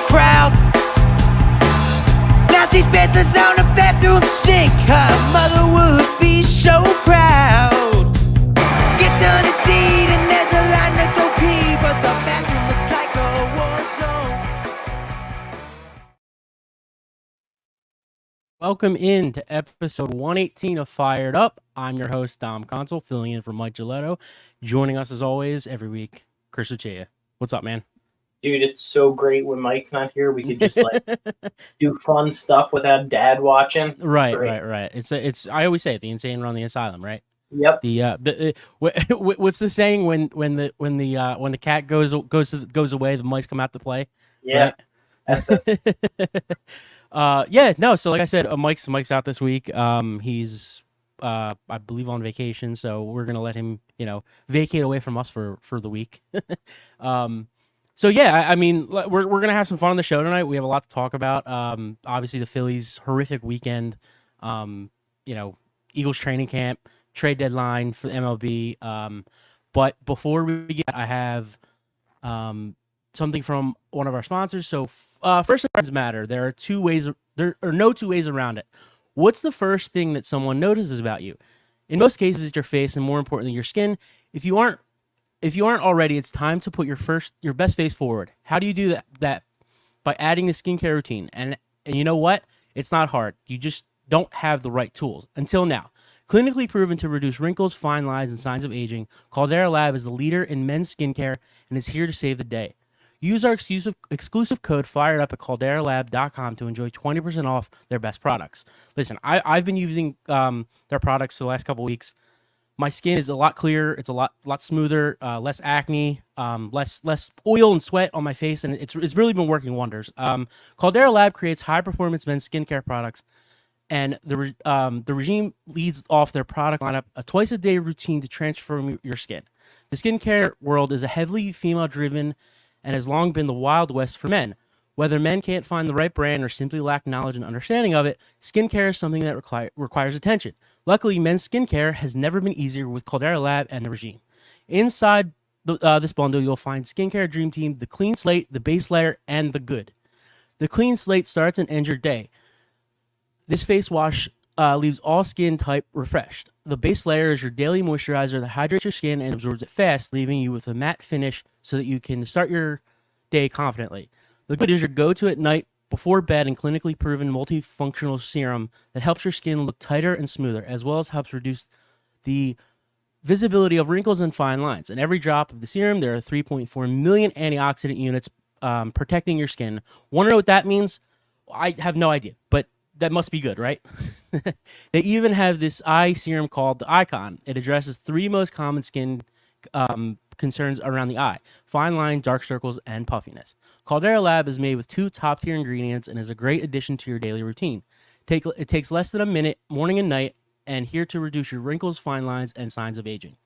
crowd. Nazi Panthers on a bathroom sink. Her mother would be so proud. Gets on a deed and there's a line to go pee, but the bathroom looks like a war zone. Welcome in to episode 118 of Fired Up. I'm your host, Dom Consul, filling in for Mike Giletto. Joining us, as always, every week, Chris Uchea. What's up, man? Dude, it's so great when Mike's not here. We could just do fun stuff without Dad watching. Right. It's. I always say it, the insane run the asylum, right? Yep. What's the saying when the cat goes away, the mice come out to play? Yeah, right? That's it. So like I said, Mike's out this week. He's I believe on vacation, so we're gonna let him, vacate away from us for the week. So yeah, I mean, we're gonna have some fun on the show tonight. We have a lot to talk about. Obviously the Phillies' horrific weekend. Eagles training camp, trade deadline for the MLB. But before we get, I have something from one of our sponsors. So first impressions matter. There are no two ways around it. What's the first thing that someone notices about you? In most cases, it's your face, and more importantly, your skin. If you aren't already, it's time to put your best face forward. How do you do that? By adding a skincare routine. And you know what? It's not hard. You just don't have the right tools. Until now. Clinically proven to reduce wrinkles, fine lines, and signs of aging, Caldera Lab is the leader in men's skincare and is here to save the day. Use our exclusive code FIREDUP at calderalab.com to enjoy 20% off their best products. Listen, I've been using their products for the last couple weeks. My skin is a lot clearer. It's a lot smoother, less acne, less oil and sweat on my face, and it's really been working wonders. Caldera Lab creates high-performance men's skincare products, and the regime leads off their product lineup a twice-a-day routine to transform your skin. The skincare world is a heavily female-driven and has long been the Wild West for men. Whether men can't find the right brand or simply lack knowledge and understanding of it, skincare is something that requires attention. Luckily, men's skincare has never been easier with Caldera Lab and the regime. Inside this bundle, you'll find Skincare Dream Team, the Clean Slate, the Base Layer, and the Good. The Clean Slate starts and ends your day. This face wash leaves all skin type refreshed. The Base Layer is your daily moisturizer that hydrates your skin and absorbs it fast, leaving you with a matte finish so that you can start your day confidently. The Good is your go-to at night, before bed, and clinically proven multifunctional serum that helps your skin look tighter and smoother, as well as helps reduce the visibility of wrinkles and fine lines. In every drop of the serum, there are 3.4 million antioxidant units protecting your skin. Want to know what that means? I have no idea, but that must be good, right? They even have this eye serum called the Icon. It addresses 3 most common skin concerns around the eye: fine lines, dark circles, and puffiness. Caldera Lab is made with 2 top-tier ingredients and is a great addition to your daily routine. It takes less than a minute, morning and night, and here to reduce your wrinkles, fine lines, and signs of aging.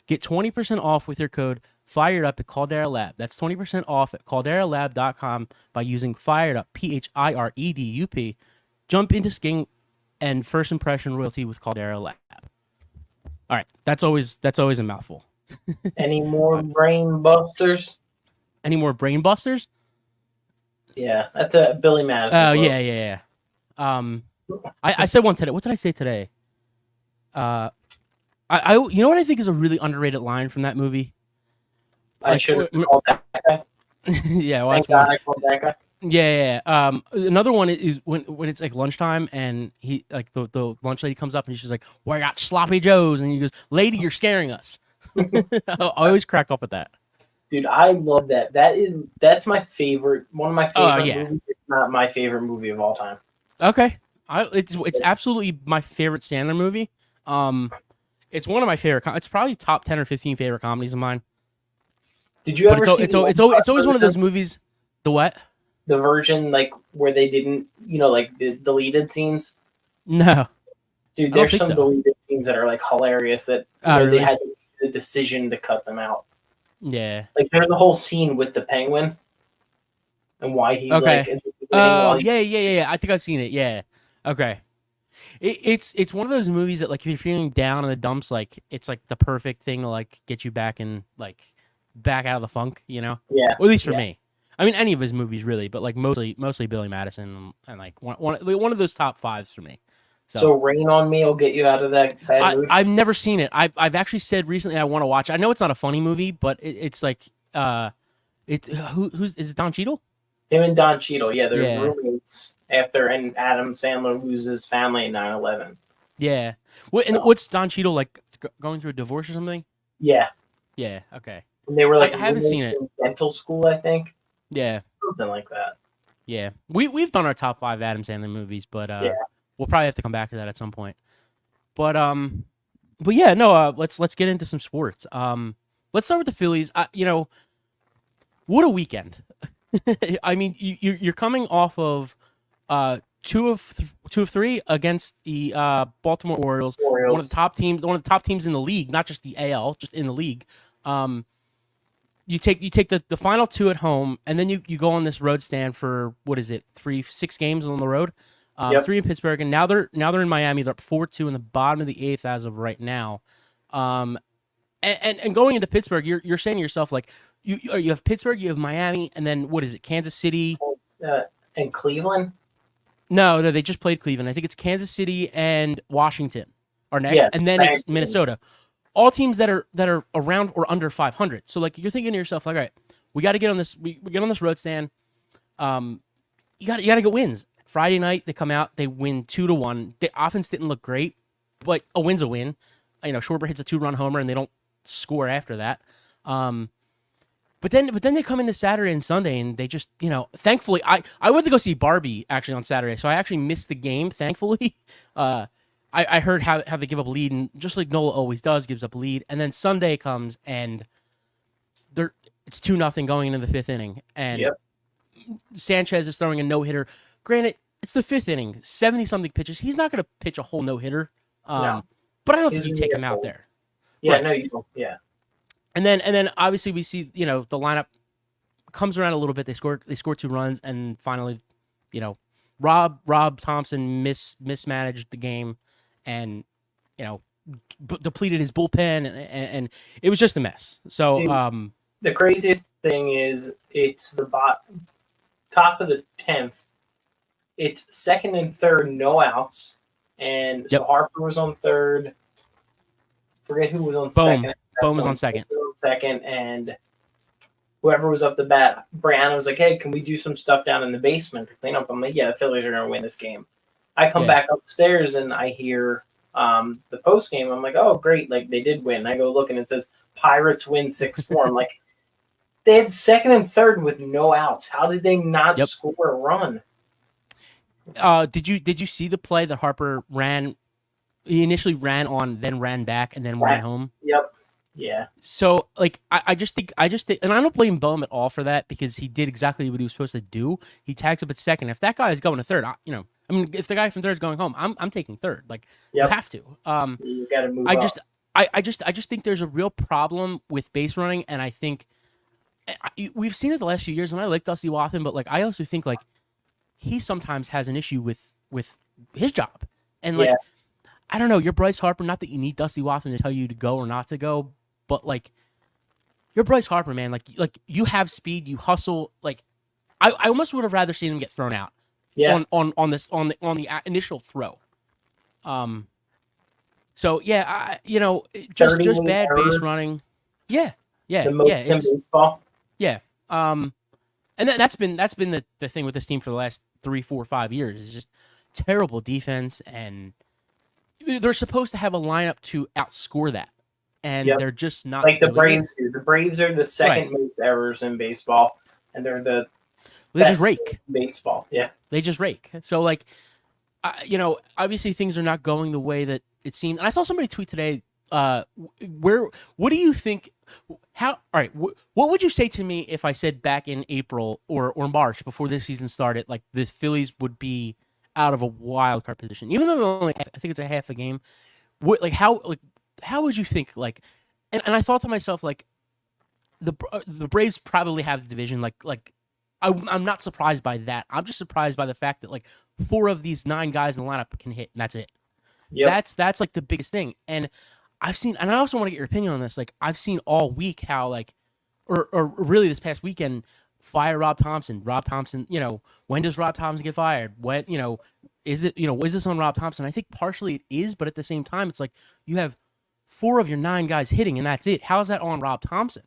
Get 20% off with your code FIREDUP at Caldera Lab. That's 20% off at calderalab.com by using FIREDUP, PHIREDUP. Jump into skin and first impression royalty with Caldera Lab. All right, that's always a mouthful. Any more brain busters? Any more brain busters? Yeah, that's a Billy Madison. Oh, yeah. I said one today. What did I say today? I you know what I think is a really underrated line from that movie? I should have called that guy. Yeah, well, Thank God I called that guy. Yeah. Another one is when it's like lunchtime and he like the lunch lady comes up and she's like, "Well, I got sloppy joes," and he goes, "Lady, you're scaring us." I always crack up at that. Dude, I love that. That's my favorite. One of my favorite movies. It's not my favorite movie of all time. Okay, it's absolutely my favorite Sandler movie. It's one of my favorite. It's probably top 10 or 15 favorite comedies of mine. Did you ever see? It's always one of those movies. The what? The version like where they didn't, like the deleted scenes. No, dude, there's some deleted scenes that are like hilarious. That really? They had the decision to cut them out. Yeah, like there's a whole scene with the penguin and why he's okay. Yeah. I think I've seen it. Yeah. Okay. It's one of those movies that like if you're feeling down in the dumps, like it's like the perfect thing to like get you back in like back out of the funk, Yeah. Or at least for me. I mean, any of his movies really, but like mostly Billy Madison and like one of those top fives for me. So Rain on Me will get you out of that bad mood? I've never seen it. I've actually said recently I want to watch it. I know it's not a funny movie, but it's like who's is it Don Cheadle? Him and Don Cheadle, yeah, they're roommates after, and Adam Sandler loses family in 9/11. Yeah. What's Don Cheadle like going through a divorce or something? Yeah. Yeah. Okay. And they were like, I haven't seen it. In dental school, I think. Yeah. Something like that. Yeah. We've done our top 5 Adam Sandler movies, but we'll probably have to come back to that at some point. But yeah, no. Let's get into some sports. Let's start with the Phillies. What a weekend. I mean, you're coming off of 2 of 3 against the Baltimore Orioles, one of the top teams in the league, not just the AL, just in the league. You take the final 2 at home, and then you go on this road stand for what is it, 6 games on the road, 3 in Pittsburgh, and now they're in Miami. They're up 4-2 in the bottom of the 8th as of right now. And going into Pittsburgh, you're saying to yourself, like, you have Pittsburgh, you have Miami, and then what is it, Kansas City? And Cleveland? No, they just played Cleveland. I think it's Kansas City and Washington are next, and then it's Minnesota. All teams that are around or under 500. So like you're thinking to yourself, like, all right, we got to get on this. We get on this road stand. You got to get wins. Friday night they come out, they win 2-1. The offense didn't look great, but a win's a win. Schwarber hits a 2-run homer and they don't score after that. But then they come into Saturday and Sunday and they just, thankfully I went to go see Barbie actually on Saturday, so I actually missed the game. Thankfully, I heard how they give up a lead, and just like Nola always does, gives up a lead, and then Sunday comes and it's 2-0 going into the 5th inning, and Sanchez is throwing a no-hitter. Granted, it's the 5th inning, 70-something pitches. He's not going to pitch a whole no-hitter, no. But I don't think you take him out there. Yeah, right. No, you don't. Yeah. And then obviously we see, the lineup comes around a little bit. They score 2 runs, and finally, Rob Thompson mismanaged the game, and depleted his bullpen, and it was just a mess. So the craziest thing is it's the top of the 10th. It's 2nd and 3rd, no outs, and so Harper was on 3rd. Forget who was on 2nd. Bohm was on 2nd. And whoever was up the bat, Brianna was like, "Hey, can we do some stuff down in the basement to clean up?" I'm like, "Yeah, the Phillies are going to win this game." I come back upstairs and I hear the post game. I'm like, "Oh, great! Like they did win." I go look and it says Pirates win 6-4. I'm like, they had 2nd and 3rd with no outs. How did they not score a run? Did you see the play that Harper ran? He initially ran on, then ran back, and then ran home. Yep. Yeah. So, like, I just think, and I don't blame Bohm at all for that, because he did exactly what he was supposed to do. He tags up at 2nd. If that guy is going to 3rd, if the guy from 3rd is going home, I'm taking 3rd. Like, you have to. You got to move. I just think there's a real problem with base running, and I think we've seen it the last few years. And I like Dusty Wathan, but like I also think like he sometimes has an issue with his job, and like. I don't know. You're Bryce Harper. Not that you need Dusty Wathan to tell you to go or not to go, but like, you're Bryce Harper, man. Like you have speed. You hustle. Like, I almost would have rather seen him get thrown out. Yeah. On the initial throw. So yeah, just bad base running. Yeah. The most in baseball. Yeah. And that's been the thing with this team for the last 3, 4, 5 years. It's just terrible defense, and they're supposed to have a lineup to outscore that, and they're just not. Like the Braves do. The Braves are the second most errors in baseball, and they're the just rake baseball. Yeah, they just rake. So like, obviously things are not going the way that it seemed. And I saw somebody tweet today. What do you think? All right, what would you say to me if I said back in April or March before this season started, like the Phillies would be out of a wild card position, even though they're only, I think it's a half a game. How would you think? Like, and I thought to myself, like, the Braves probably have the division. I'm not surprised by that. I'm just surprised by the fact that like 4 of these 9 guys in the lineup can hit, and that's it. Yep. That's like the biggest thing. And I've seen, and I also want to get your opinion on this. Like, I've seen all week how like, or really this past weekend, fire Rob Thompson. Rob Thompson, when does Rob Thompson get fired? When, is this on Rob Thompson? I think partially it is, but at the same time, it's like you have 4 of your 9 guys hitting, and that's it. How is that on Rob Thompson?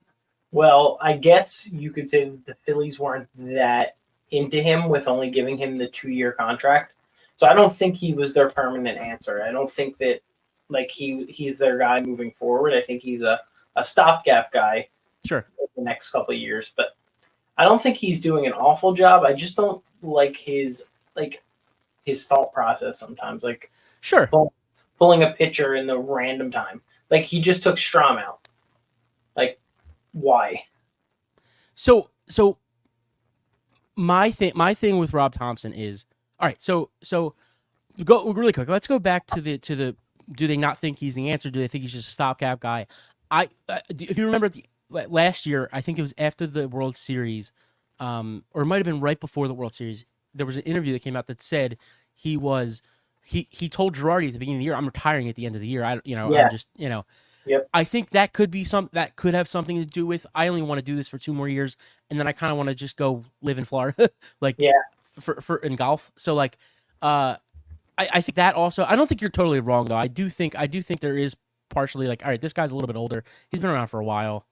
Well, I guess you could say that the Phillies weren't that into him with only giving him the 2-year contract. So I don't think he was their permanent answer. I don't think that like he's their guy moving forward. I think he's a stopgap guy. Sure. For the next couple of years, but I don't think he's doing an awful job. I just don't like his thought process sometimes. Like Sure. Pulling a pitcher in the random time. Like he just took Strom out. Like why? So my thing with Rob Thompson is, all right. So go really quick. Let's go back to the. Do they not think he's the answer? Do they think he's just a stopgap guy? If you remember last year, I think it was after the World Series, or it might have been right before the World Series. There was an interview that came out that said he told Girardi at the beginning of the year, "I'm retiring at the end of the year." I'm just. Yep. I think that could be that could have something to do with, I only want to do this for 2 more years, and then I kind of want to just go live in Florida, for in golf. So like, I think that also. I don't think you're totally wrong though. I do think there is partially like, all right, this guy's a little bit older. He's been around for a while.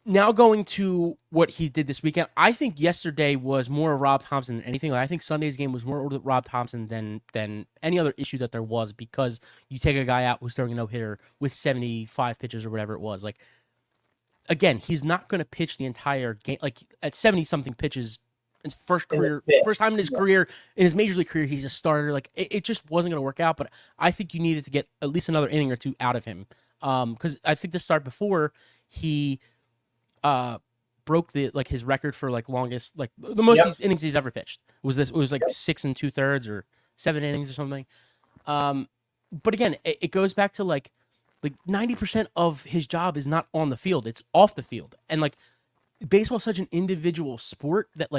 Now going to what he did this weekend, I think yesterday was more Rob Thompson than anything. Like, I think Sunday's game was more Rob Thompson than any other issue that there was, because you take a guy out who's throwing a no-hitter with 75 pitches or whatever it was. Like, again, he's not going to pitch the entire game. Like, at 70-something pitches, his first time in his career, in his major league career, he's a starter. Like, it just wasn't going to work out, but I think you needed to get at least another inning or 2 out of him. Because I think the start before, he broke his record for longest, the most innings he's ever pitched. It was 6 2/3 or 7 innings or something. But again, it goes back to like 90% of his job is not on the field; it's off the field. And baseball's such an individual sport that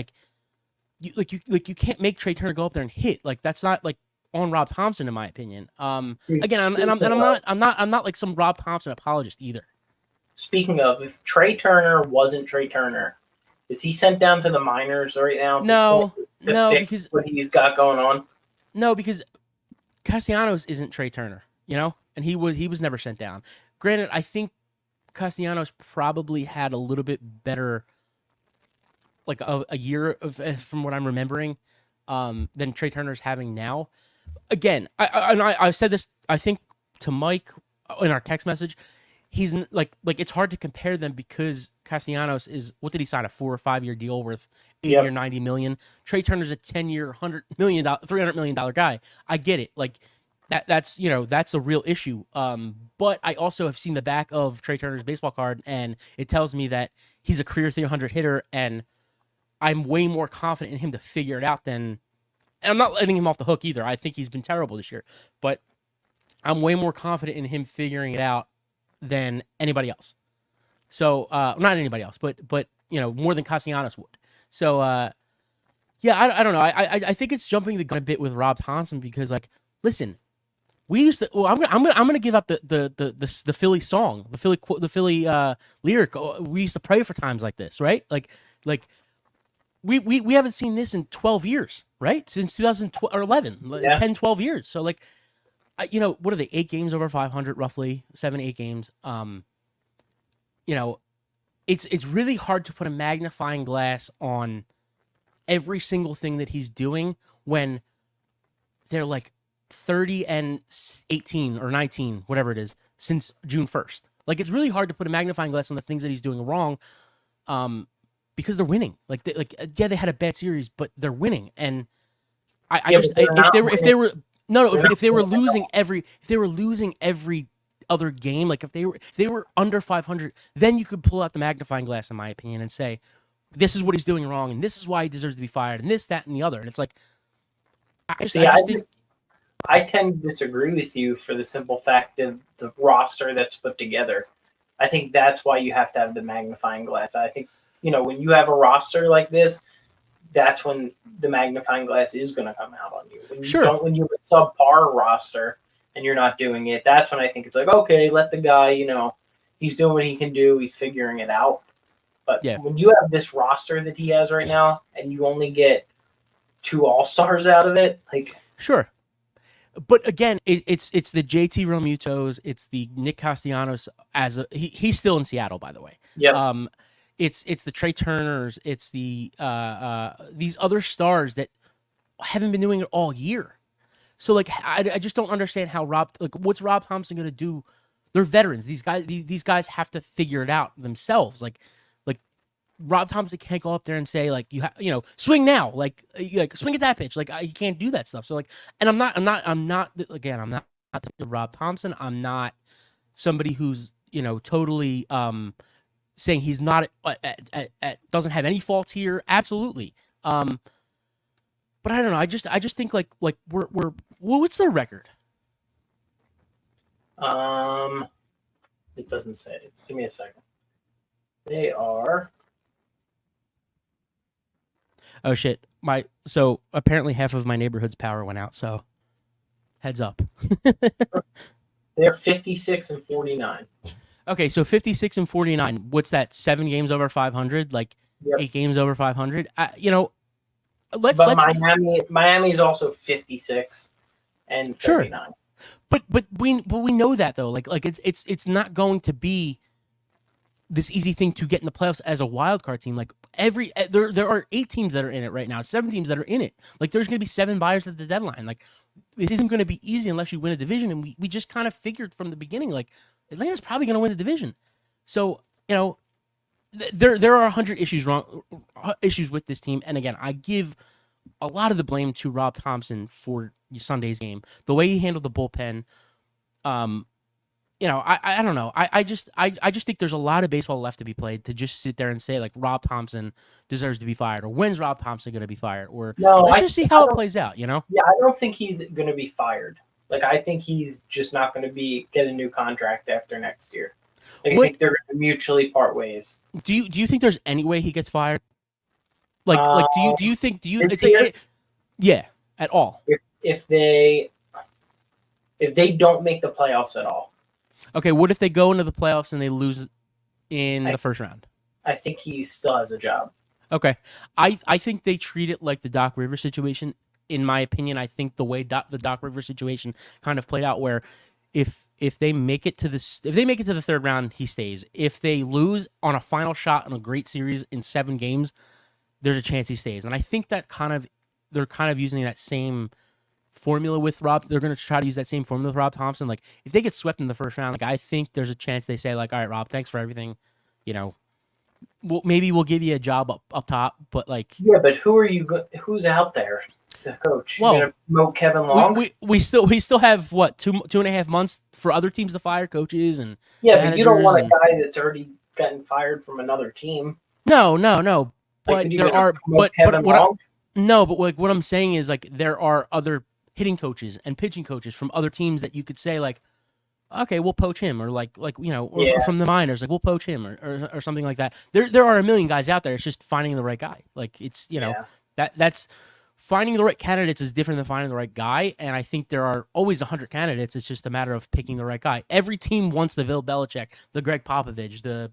you can't make Trey Turner go up there and hit. That's not on Rob Thompson, in my opinion. Again, I'm not like some Rob Thompson apologist either. Speaking of, if Trey Turner wasn't Trey Turner, is he sent down to the minors right now? No, because what he's got going on. No, because Castellanos isn't Trey Turner, and he was never sent down. Granted, I think Castellanos probably had a little bit better, a year of, from what I'm remembering, than Trey Turner's having now. Again, I said this, I think, to Mike in our text message. He's it's hard to compare them because Castellanos is, what did he sign, a 4 or 5 year deal worth $80 or $90 million? Trey Turner's a 10-year, $300 million guy. I get it. That's a real issue. But I also have seen the back of Trey Turner's baseball card, and it tells me that he's a career 300 hitter, and I'm way more confident in him to figure it out than. And I'm not letting him off the hook either. I think he's been terrible this year, but I'm way more confident in him figuring it out than anybody else. So, not anybody else, but more than Castellanos would. So, I don't know. I think it's jumping the gun a bit with Rob Thompson because, listen, we used to. Well, I'm gonna give out the Philly song, the Philly lyric. We used to pray for times like this, right? We haven't seen this in 12 years, right? Since 2012 or 11, 10, 12 years. So what are they? 8 games over 500, roughly 7, 8 games. It's really hard to put a magnifying glass on every single thing that he's doing when they're 30 and 18 or 19, whatever it is, since June 1st. It's really hard to put a magnifying glass on the things that he's doing wrong, because they're winning. They had a bad series, but they're winning. And if they were losing every other game, if they were under 500, then you could pull out the magnifying glass, in my opinion, and say, this is what he's doing wrong, and this is why he deserves to be fired, and this, that, and the other. And it's I tend to disagree with you for the simple fact of the roster that's put together. I think that's why you have to have the magnifying glass. I think, when you have a roster like this, that's when the magnifying glass is going to come out on you. When you have a subpar roster and you're not doing it, that's when I think it's okay, let the guy, he's doing what he can do. He's figuring it out. But Yeah. when you have this roster that he has right now, and you only get 2 All-Stars out of it, like Sure. But again, it's the JT Realmutos, it's the Nick Castellanos he's still in Seattle, by the way. yeah, It's the Trey Turners, it's the these other stars that haven't been doing it all year. So like I just don't understand how what's Rob Thompson going to do? They're veterans. These guys have to figure it out themselves. Like Rob Thompson can't go up there and say like swing now, like swing at that pitch. Like he can't do that stuff. So like, and I'm not Rob Thompson. I'm not somebody who's totally saying he's not doesn't have any faults here. Absolutely. But I don't know. I just think like we're what's their record? It doesn't say. Give me a second. They are. Oh shit! So apparently half of my neighborhood's power went out. So heads up. They're 56-49. Okay, so 56-49. What's that? 7 games over 500? Like Yep. 8 games over 500? Let's. Miami's also 56 and 39. But we know that though. Like it's not going to be this easy thing to get in the playoffs as a wild card team. Like there are 8 teams that are in it right now, 7 teams that are in it. Like there's going to be 7 buyers at the deadline. Like it isn't going to be easy unless you win a division. And we just kind of figured from the beginning, like Atlanta's probably going to win the division. So there are 100 issues with this team. And again, I give a lot of the blame to Rob Thompson for Sunday's game, the way he handled the bullpen. I don't know. I just think there's a lot of baseball left to be played to just sit there and say like Rob Thompson deserves to be fired, or when's Rob Thompson going to be fired, or let's just see how it plays out. Yeah, I don't think he's going to be fired. Like I think he's just not going to get a new contract after next year. I think they're going to mutually part ways. Do you think there's any way he gets fired? Like do you think yeah, at all? If they don't make the playoffs at all. Okay, what if they go into the playoffs and they lose in the first round? I think he still has a job. Okay. I think they treat it like the Doc Rivers situation. In my opinion, I think the way the Doc Rivers situation kind of played out, where if they make it to the third round, he stays. If they lose on a final shot in a great series in 7 games, there's a chance he stays. And I think that they're kind of using that same formula with Rob. They're going to try to use that same formula with Rob Thompson. Like if they get swept in the first round, like I think there's a chance they say like, all right, Rob, thanks for everything. Maybe we'll give you a job up top, but like yeah, but who's out there? The coach. Well, you're gonna promote Kevin Long. We still have what 2.5 months for other teams to fire coaches and but you don't want a guy that's already gotten fired from another team. No. Like, But there are but what I'm saying is like there are other hitting coaches and pitching coaches from other teams that you could say like, okay, we'll poach him, or or from the minors, like we'll poach him or something like that. There are a million guys out there. It's just finding the right guy. Like it's that's finding the right candidates is different than finding the right guy. And I think there are always 100 candidates. It's just a matter of picking the right guy. Every team wants the Bill Belichick, the Greg Popovich, the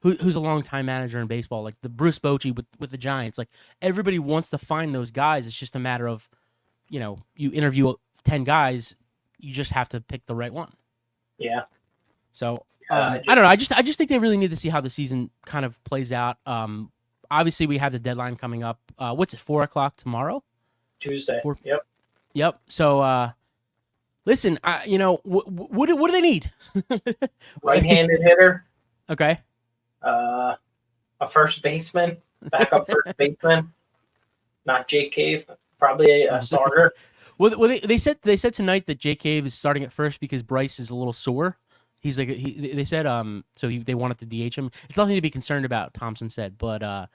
who's a longtime manager in baseball, like the Bruce Bochy with the Giants. Like everybody wants to find those guys. It's just a matter of you interview 10 guys, you just have to pick the right one. Yeah. So I don't know. I just think they really need to see how the season kind of plays out. Obviously, we have the deadline coming up. What's it? 4:00 tomorrow. Tuesday. Yep. So listen, what do they need? Right-handed hitter. Okay. A first baseman, backup first baseman. Not Jake Cave. Probably a starter. Well, they said tonight that Jake Cave is starting at first because Bryce is a little sore. He's like they said they wanted to DH him. It's nothing to be concerned about, Thompson said, but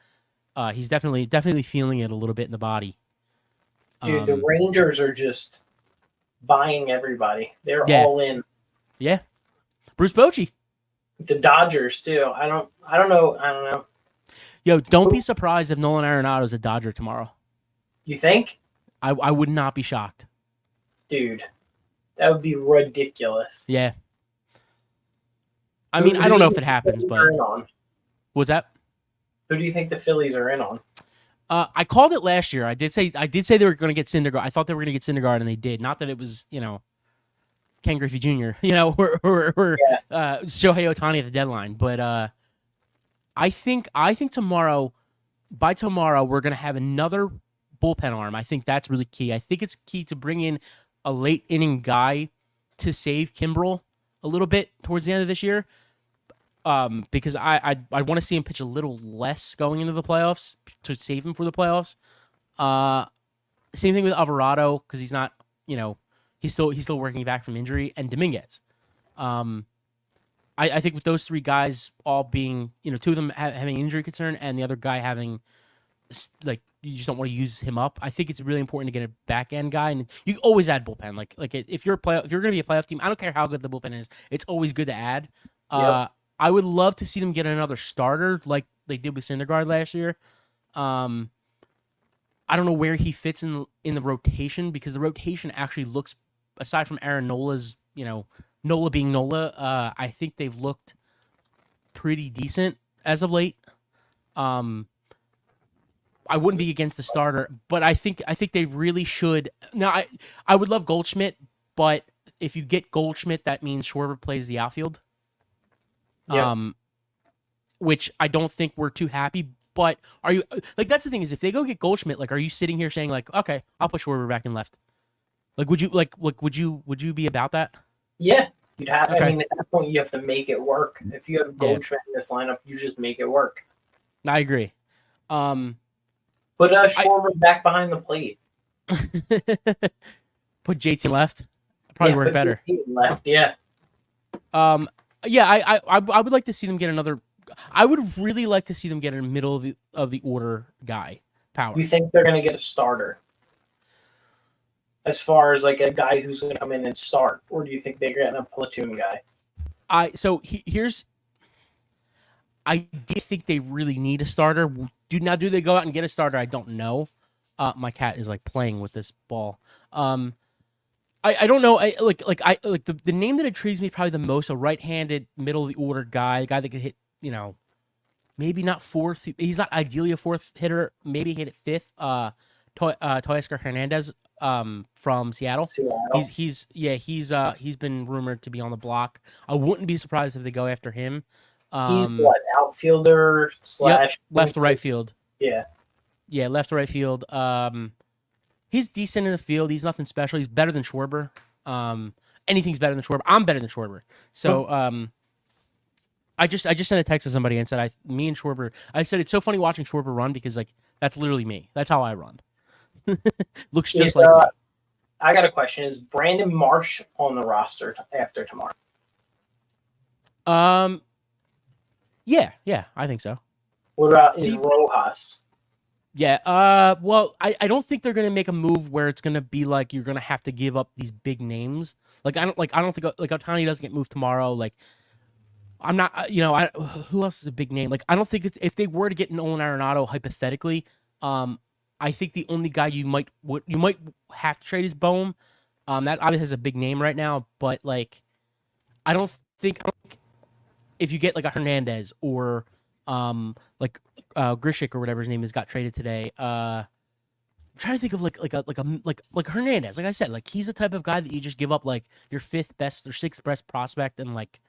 he's definitely feeling it a little bit in the body. Dude, the Rangers are just buying everybody. They're all in. Yeah. Bruce Bochy. The Dodgers too. I don't know. Yo, don't be surprised if Nolan Arenado's a Dodger tomorrow. You think? I would not be shocked. Dude, that would be ridiculous. Yeah. I mean, I don't know if it happens, but what's that? Who do you think the Phillies are in on? I called it last year. I did say they were going to get Syndergaard. I thought they were going to get Syndergaard, and they did. Not that it was Ken Griffey Jr. Or Shohei Ohtani at the deadline, but I think by tomorrow we're going to have another bullpen arm. I think that's really key. I think it's key to bring in a late inning guy to save Kimbrel a little bit towards the end of this year. Because I want to see him pitch a little less going into the playoffs to save him for the playoffs. Same thing with Alvarado, because he's not, he's still working back from injury, and Dominguez. I think with those three guys all being, two of them having injury concern and the other guy having, like, you just don't want to use him up. I think it's really important to get a back end guy, and you always add bullpen. Like if you're going to be a playoff team, I don't care how good the bullpen is. It's always good to add. Yep. I would love to see them get another starter like they did with Syndergaard last year. I don't know where he fits in the rotation, because the rotation actually looks, aside from Aaron Nola's, Nola being Nola, I think they've looked pretty decent as of late. I wouldn't be against the starter, but I think they really should. Now, I would love Goldschmidt, but if you get Goldschmidt, that means Schwarber plays the outfield. Yep. Which I don't think we're too happy. But are you, like, that's the thing, is if they go get Goldschmidt, like, are you sitting here saying, like, okay, I'll put Schwarber back in left? Like, would you be about that? Yeah, you'd have. Okay. I mean, at that point, you have to make it work. If you have Goldschmidt in this lineup, you just make it work. I agree. Put Schwarber back behind the plate. Put JT left. Probably work better. JT left, yeah. Yeah, I would like to see them get another. I would really like to see them get a middle of the order guy. Power. You think they're going to get a starter? As far as like a guy who's going to come in and start, or do you think they're getting a platoon guy? I do think they really need a starter. Do they go out and get a starter? I don't know. My cat is like playing with this ball. I don't know. The name that intrigues me probably the most, a right-handed middle of the order guy, a guy that could hit, maybe not fourth. He's not ideally a fourth hitter. Maybe hit it fifth. Teoscar Hernandez from Seattle. He's been rumored to be on the block. I wouldn't be surprised if they go after him. He's what, outfielder / left to right field. Yeah, left to right field. He's decent in the field. He's nothing special. He's better than Schwarber. Anything's better than Schwarber. I'm better than Schwarber. So I just sent a text to somebody and said me and Schwarber. I said it's so funny watching Schwarber run, because like that's literally me. That's how I run. Looks just like me. I got a question. Is Brandon Marsh on the roster after tomorrow? Yeah, I think so. What about Rojas? Yeah, well, I don't think they're gonna make a move where it's gonna be like you're gonna have to give up these big names. I don't think Ohtani doesn't get moved tomorrow. Like, I'm not, who else is a big name? Like, I don't think if they were to get Nolan Arenado hypothetically, I think the only guy you might have to trade is Bohm. That obviously has a big name right now, but like, I don't think if you get like a Hernandez or Grishik or whatever his name is got traded today. I'm trying to think of like Hernandez. Like I said, like he's the type of guy that you just give up like your 5th best or 6th best prospect and like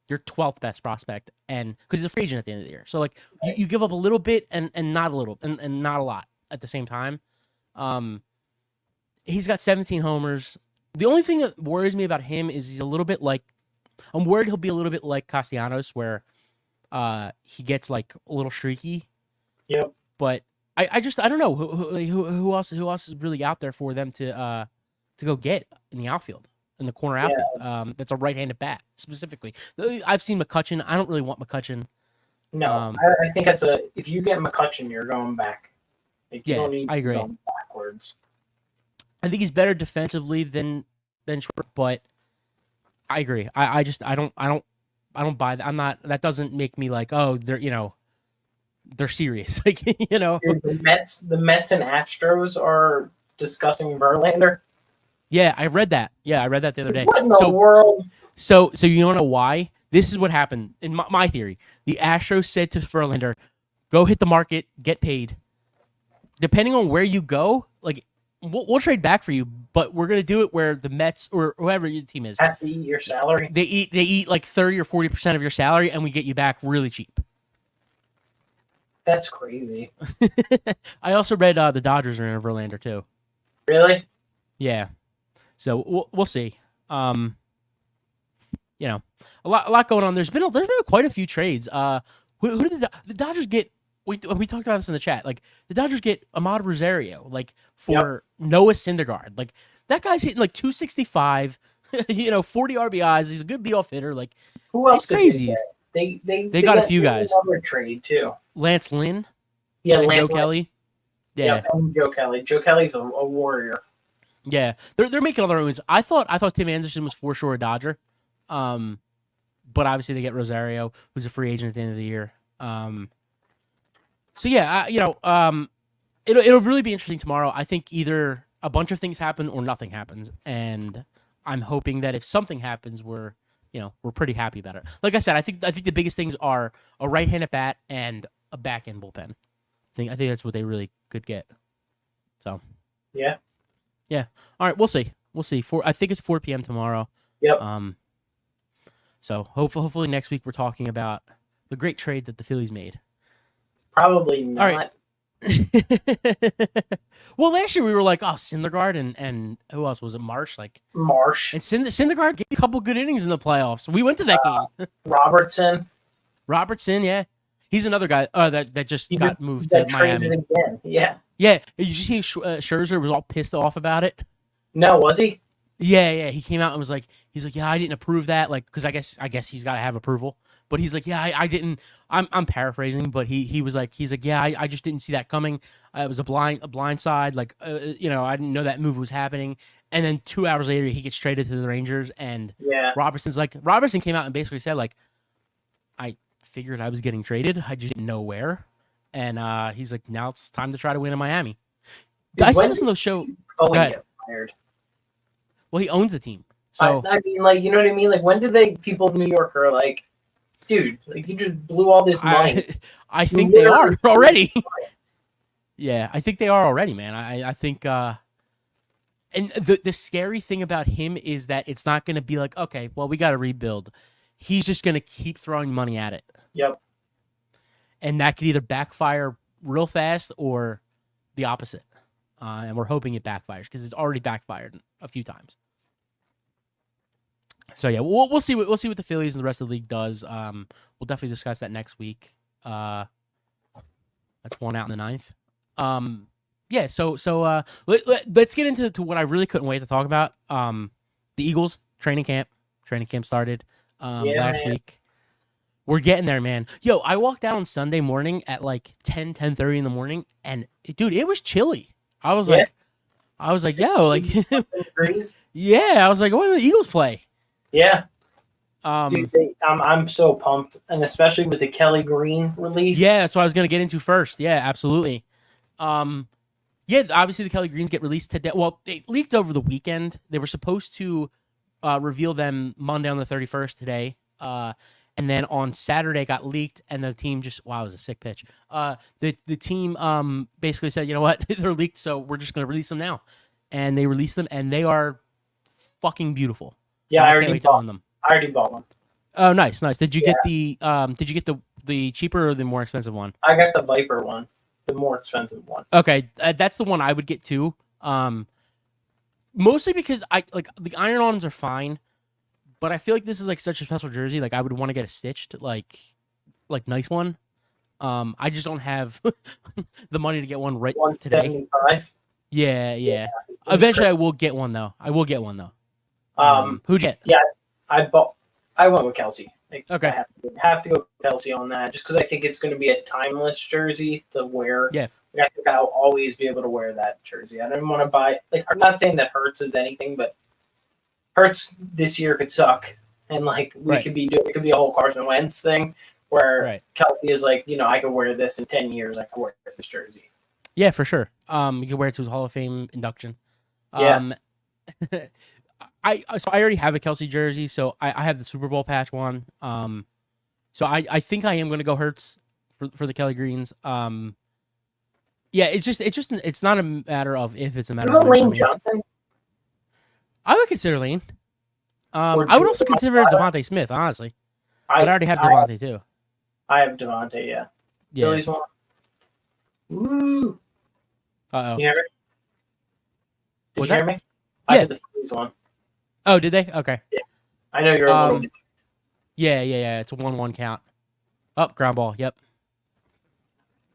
your 12th best prospect, and because he's a free agent at the end of the year. So like you give up a little bit and not a little and not a lot at the same time. He's got 17 homers. The only thing that worries me about him is he's a little bit like, I'm worried he'll be a little bit like Castellanos, where he gets like a little streaky. Yep. But I don't know who else is really out there for them to go get in the outfield, in the corner outfield. Yeah. That's a right-handed bat specifically. I've seen McCutchen. I don't really want McCutchen. No, I think if you get McCutchen, you're going back. Like, you don't need I agree. Going backwards. I think he's better defensively than Schwarber, but I agree. I don't buy that. I'm not. That doesn't make me like, oh, they're serious. Like, Dude, the Mets and Astros are discussing Verlander. Yeah, I read that. Yeah, I read that the other day. What in the world? So you don't know why? This is what happened in my theory. The Astros said to Verlander, Go hit the market, get paid. Depending on where you go, like we'll trade back for you, but we're gonna do it where the Mets or whoever your team is, Have to eat your salary. they eat like 30 or 40% of your salary, and we get you back really cheap. That's crazy. I also read the Dodgers are in Verlander too. Really? Yeah, so we'll see. You know, a lot going on. There's been quite a few trades. Who did the Dodgers get? We talked about this in the chat. Like the Dodgers get Ahmad Rosario, like for Noah Syndergaard. Like that guy's hitting like 265, 40 RBIs. He's a good leadoff hitter. Like Who else? it's crazy. They got a few guys. Another trade too. Lance Lynn, Yeah, and Lance Joe Kelly. Yeah, Yep, and Joe Kelly. Joe Kelly's a warrior. yeah. They're making other moves. I thought Tim Anderson was for sure a Dodger, but obviously they get Rosario, who's a free agent at the end of the year. So yeah, it'll really be interesting tomorrow. I think either a bunch of things happen or nothing happens, and I'm hoping that if something happens, we're pretty happy about it. Like I said, I think the biggest things are a right-handed bat and a back-end bullpen. I think that's what they really could get. So Yeah. All right, we'll see. I think it's 4 p.m. tomorrow. Yep. So hopefully next week we're talking about the great trade that the Phillies made. Probably not. All right. Well, last year we were like, oh, Syndergaard and who else was it? Marsh, Marsh. and Syndergaard gave a couple good innings in the playoffs. We went to that game. Robertson, yeah, he's another guy that just got moved to Miami. Again. Yeah. Did you see Scherzer was all pissed off about it? No, was he? Yeah. He came out and was like, yeah, I didn't approve that, like, because I guess he's got to have approval. But he's like, yeah, I didn't. I'm paraphrasing, but he was like, yeah, I just didn't see that coming. It was a blind side, like, I didn't know that move was happening. And then 2 hours later, he gets traded to the Rangers, and Robertson came out and basically said, like, I figured I was getting traded, I just didn't know where. And he's like, now it's time to try to win in Miami. I said this on the show. Get fired? Well, he owns the team, so I mean, like, you know what I mean? Like, when did people of New York are like, dude, like, you just blew all this money? I think they are already. Yeah, I think they are already, man. I think, and the scary thing about him is that it's not going to be like, okay, well, we got to rebuild. He's just going to keep throwing money at it. Yep. And that could either backfire real fast or the opposite. And we're hoping it backfires because it's already backfired a few times. So yeah, we'll see what the Phillies and the rest of the league does. We'll definitely discuss that next week. That's one out in the ninth. Yeah. So let's get into what I really couldn't wait to talk about. The Eagles training camp. Training camp started last week. We're getting there, man. Yo, I walked out on Sunday morning at like 10:30 in the morning, and dude, it was chilly. I was like, yo, like, yeah. I was like, when do the Eagles play? Yeah. Dude, I'm so pumped, and especially with the Kelly Green release. Yeah, that's what I was gonna get into first. Yeah, absolutely. Yeah, obviously the Kelly Greens get released today. Well, they leaked over the weekend. They were supposed to reveal them Monday on the 31st today. And then on Saturday got leaked, and the team just, wow, it was a sick pitch. The team basically said, you know what, they're leaked, so we're just going to release them now. And they released them, and they are fucking beautiful. Yeah, I already bought them. I already bought them. Oh, nice. Did you get the cheaper or the more expensive one? I got the Viper one, the more expensive one. Okay, that's the one I would get too. Mostly because I like the iron-ons are fine. But I feel like this is like such a special jersey. Like I would want to get a stitched, like nice one. I just don't have the money to get one right today. Yeah. Eventually, I will get one though. Who'd you get? Yeah, I went with Kelsey. Okay. I have to go Kelsey on that, just because I think it's going to be a timeless jersey to wear. Yeah. I think I'll always be able to wear that jersey. I don't want to buy. Like, I'm not saying that Hurts is anything, but Hurts this year could suck, and like it could be a whole Carson Wentz thing where Kelsey is like, I could wear this in 10 years. I could wear this jersey. Yeah, for sure. You could wear it to his Hall of Fame induction. Yeah. I already have a Kelsey jersey, so I have the Super Bowl patch one. So I think I am going to go Hurts for the Kelly Greens. Yeah, it's not a matter of if, it's a matter You of know when for Lane me. Johnson? I would consider Lane. Or I would also Jordan consider Mailata? Devontae Smith, honestly. But I already have Devontae too. I have Devontae, yeah. Yeah. Phillies one. Woo! Uh-oh. You hear me? Did What's you hear that? me? I Yeah. said the Phillies one. Oh, did they? Okay. I know you're a little. Yeah. It's a 1-1 count. Up, ground ball. Yep.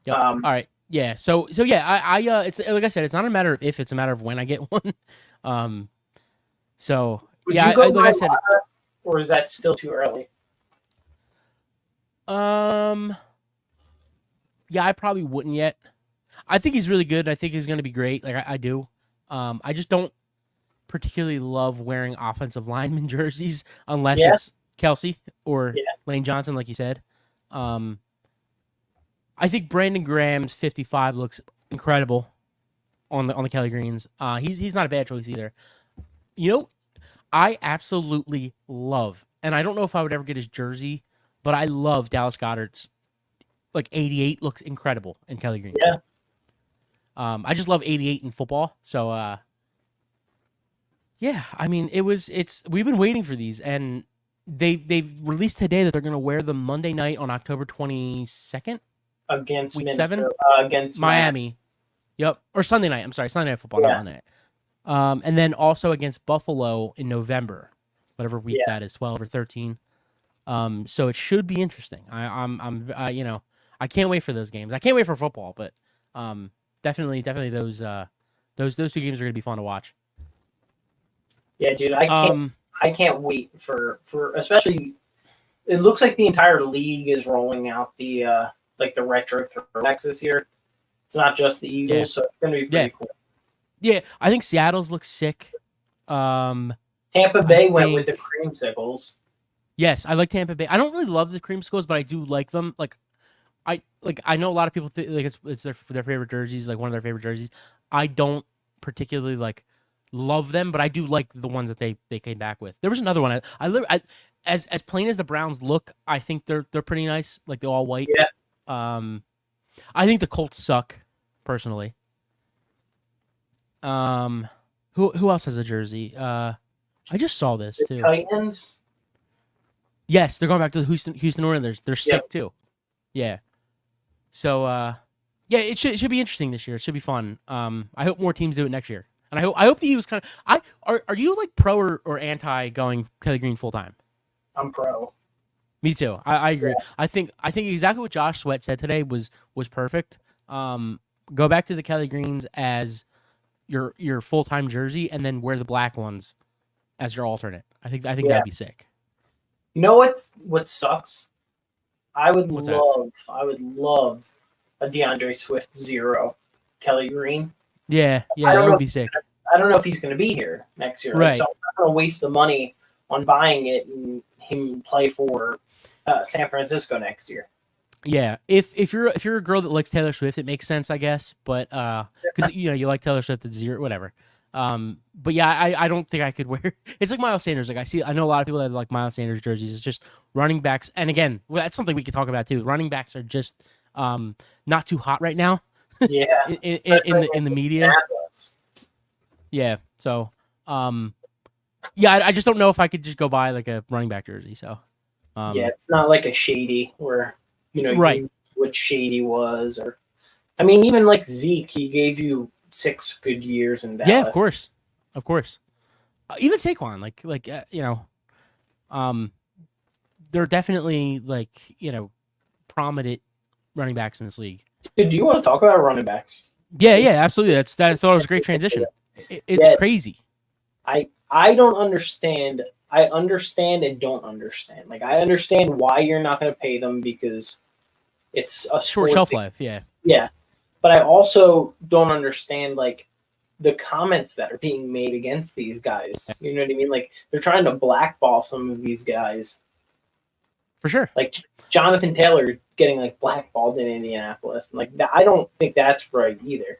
All right. Yeah. So yeah, it's like I said, it's not a matter of if, it's a matter of when I get one. So Would yeah, you go like I said, Mailata, or is that still too early? yeah, I probably wouldn't yet. I think he's really good. I think he's going to be great. Like I do. I just don't particularly love wearing offensive lineman jerseys unless it's Kelsey or Lane Johnson, like you said. I think Brandon Graham's 55 looks incredible on the Kelly Greens. He's not a bad choice either. You know, I absolutely love, and I don't know if I would ever get his jersey, but I love Dallas Goedert's. Like 88 looks incredible in Kelly Green. Yeah. I just love 88 in football. So yeah, I mean we've been waiting for these, and they've released today that they're gonna wear them Monday night on October 22nd. Against Week 7? Against Miami. Yep. Or Sunday night. I'm sorry, Sunday night football, not Monday night. And then also against Buffalo in November, whatever week that is, 12 or 13. So it should be interesting. I'm you know, I can't wait for those games. I can't wait for football, but definitely those two games are gonna be fun to watch. Yeah, dude, I can't wait for especially. It looks like the entire league is rolling out the like the retro throwbacks this year. It's not just the Eagles, so it's gonna be pretty cool. Yeah, I think Seattle's looks sick. Tampa Bay went with the creamsicles. Yes, I like Tampa Bay. I don't really love the creamsicles, but I do like them. I know a lot of people think like it's their favorite jerseys, like one of their favorite jerseys. I don't particularly like love them, but I do like the ones that they came back with. There was another one. As plain as the Browns look, I think they're pretty nice, like the all white. Yeah. I think the Colts suck, personally. Who else has a jersey? I just saw this too. Titans. Yes, they're going back to the Houston Oilers. They're sick too. Yeah. So yeah, it should be interesting this year. It should be fun. I hope more teams do it next year. And I hope the Eagles kind of are you like pro or anti going Kelly Green full time? I'm pro. Me too. I agree. Yeah. I think exactly what Josh Sweat said today was perfect. Go back to the Kelly Greens as your full time jersey, and then wear the black ones as your alternate. I think that'd be sick. You know what sucks? I would love a DeAndre Swift 0 Kelly Green. Yeah, that would be sick. I don't know if he's going to be here next year, right? So I'm not going to waste the money on buying it and him play for San Francisco next year. Yeah, if you're a girl that likes Taylor Swift, it makes sense, I guess. But because you like Taylor Swift at 0, whatever. But yeah, I don't think I could wear. It's like Miles Sanders. Like I know a lot of people that like Miles Sanders jerseys. It's just running backs, and again, that's something we could talk about too. Running backs are just not too hot right now. Yeah, in the media. Yeah, so yeah, I just don't know if I could just go buy like a running back jersey. So yeah, it's not like a Shady where right. You knew what Shady was, or I mean, even like Zeke, he gave you 6 good years in Dallas. Yeah, of course. Even Saquon, like they're definitely prominent running backs in this league. Dude, do you want to talk about running backs? Yeah, absolutely. I thought it was a great transition. It's crazy. I don't understand. I understand and don't understand. Like, I understand why you're not going to pay them because it's a short shelf life. Yeah. Yeah. But I also don't understand, like, the comments that are being made against these guys. You know what I mean? Like, they're trying to blackball some of these guys. For sure. Like, Jonathan Taylor getting, like, blackballed in Indianapolis. And, like, I don't think that's right either.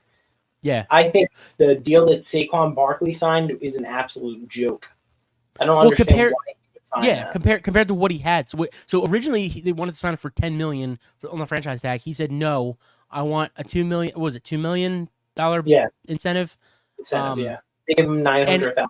Yeah. I think the deal that Saquon Barkley signed is an absolute joke. I don't understand why he would sign yeah, that. compared to what he had. So originally they wanted to sign him for 10 million on the franchise tag. He said no. I want a 2 million. What was it $2 million Yeah, incentive? incentive. Um, Yeah, they give him nine and hundred thousand.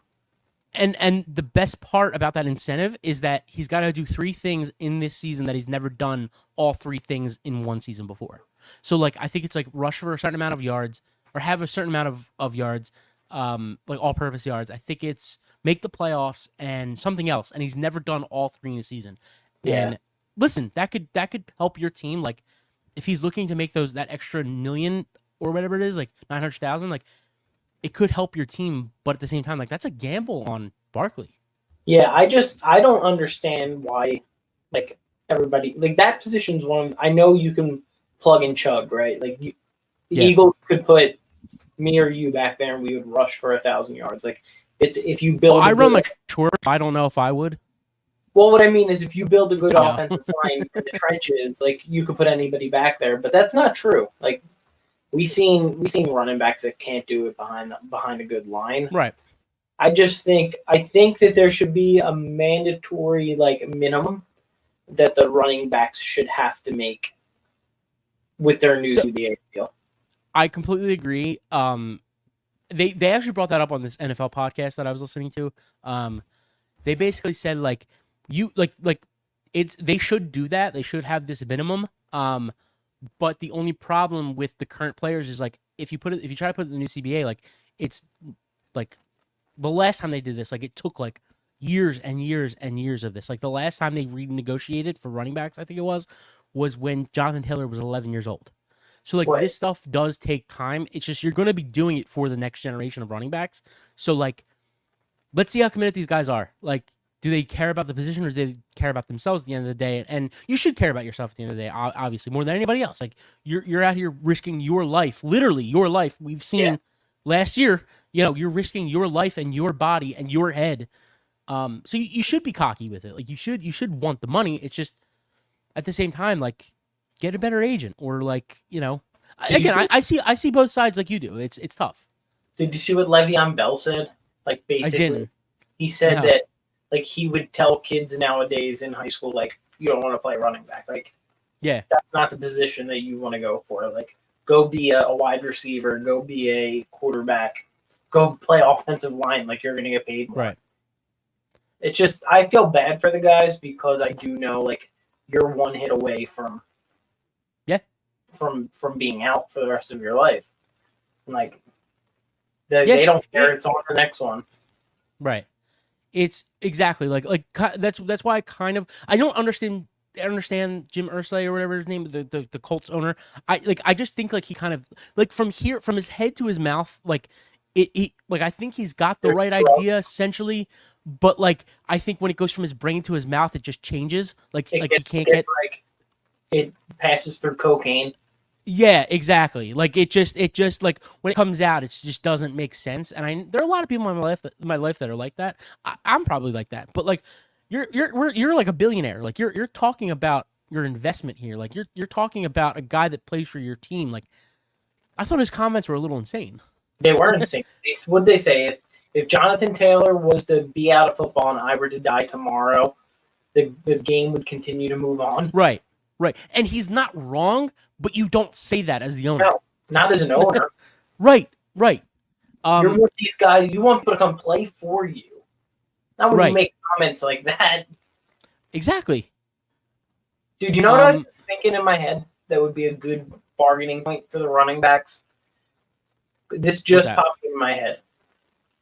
and the best part about that incentive is that he's got to do three things in this season that he's never done all three things in one season before. So like I think it's like rush for a certain amount of yards or have a certain amount of yards, like all purpose yards. I think it's make the playoffs and something else. And he's never done all three in a season. Yeah. And listen, that could help your team. Like if he's looking to make that extra million or whatever it is, like 900,000, like it could help your team, but at the same time, like that's a gamble on Barkley. Yeah, I don't understand why, like everybody, like that position's one. I know you can plug and chug, right? Like the Yeah. Eagles could put me or you back there, and we would rush for 1,000 yards. Like it's if you build. Well, I run like short. I don't know if I would. Well, what I mean is, if you build a good No. offensive line in the trenches, like you could put anybody back there, but that's not true. Like we seen running backs that can't do it behind a good line. Right. I think that there should be a mandatory like minimum that the running backs should have to make with their new CBA deal. I completely agree. They actually brought that up on this NFL podcast that I was listening to. They basically said like they should do that. They should have this minimum. But the only problem with the current players is like if you try to put it in the new CBA, like it's like the last time they did this, like it took like years and years and years of this. Like the last time they renegotiated for running backs, I think it was when Jonathan Taylor was 11 years old. So like this stuff does take time. It's just you're going to be doing it for the next generation of running backs. So like, let's see how committed these guys are. Like, do they care about the position or do they care about themselves at the end of the day? And you should care about yourself at the end of the day, obviously, more than anybody else. Like you're out here risking your life, literally your life. We've seen last year, you're risking your life and your body and your head. So you should be cocky with it. Like you should want the money. It's just at the same time, like get a better agent or like, again, I see both sides like you do. It's tough. Did you see what Le'Veon Bell said? Like basically, he said that like he would tell kids nowadays in high school, like you don't want to play running back. Like, that's not the position that you want to go for. Like, go be a wide receiver, go be a quarterback, go play offensive line. Like you're going to get paid more. Right. It's just I feel bad for the guys because I do know like you're one hit away from being out for the rest of your life. And like they don't care. It's on the next one. Right. It's exactly like that's why I don't understand. I understand Jim Irsay or whatever his name, the Colts owner. I just think like he kind of like from his head to his mouth, like I think he's got the right idea essentially, but like I think when it goes from his brain to his mouth, it just changes. Like he can't get like it passes through cocaine. Yeah, exactly. Like it just like when it comes out, it just doesn't make sense. And there are a lot of people in my life that are like that. I'm probably like that, but like you're like a billionaire. Like you're talking about your investment here. Like you're talking about a guy that plays for your team. Like I thought his comments were a little insane. They were insane. What'd they say? If Jonathan Taylor was to be out of football and I were to die tomorrow, the game would continue to move on. Right. And he's not wrong, but you don't say that as the owner. No, not as an owner. Right. You're with these guys. You want people to come play for you. Not when you make comments like that. Exactly. Dude, you know what I was thinking in my head that would be a good bargaining point for the running backs? This just popped in my head.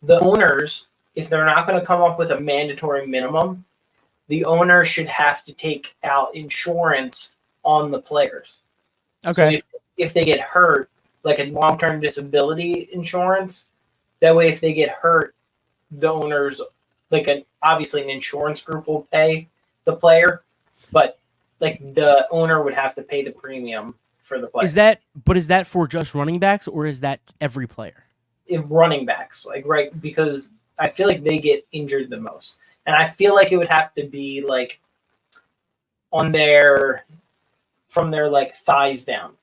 The owners, if they're not going to come up with a mandatory minimum, the owner should have to take out insurance on the players. Okay. So if they get hurt, like a long-term disability insurance, that way if they get hurt, the owners, obviously an insurance group will pay the player, but like the owner would have to pay the premium for the player. Is that for just running backs or is that every player? Running backs, because I feel like they get injured the most. And I feel like it would have to be like from their like thighs down.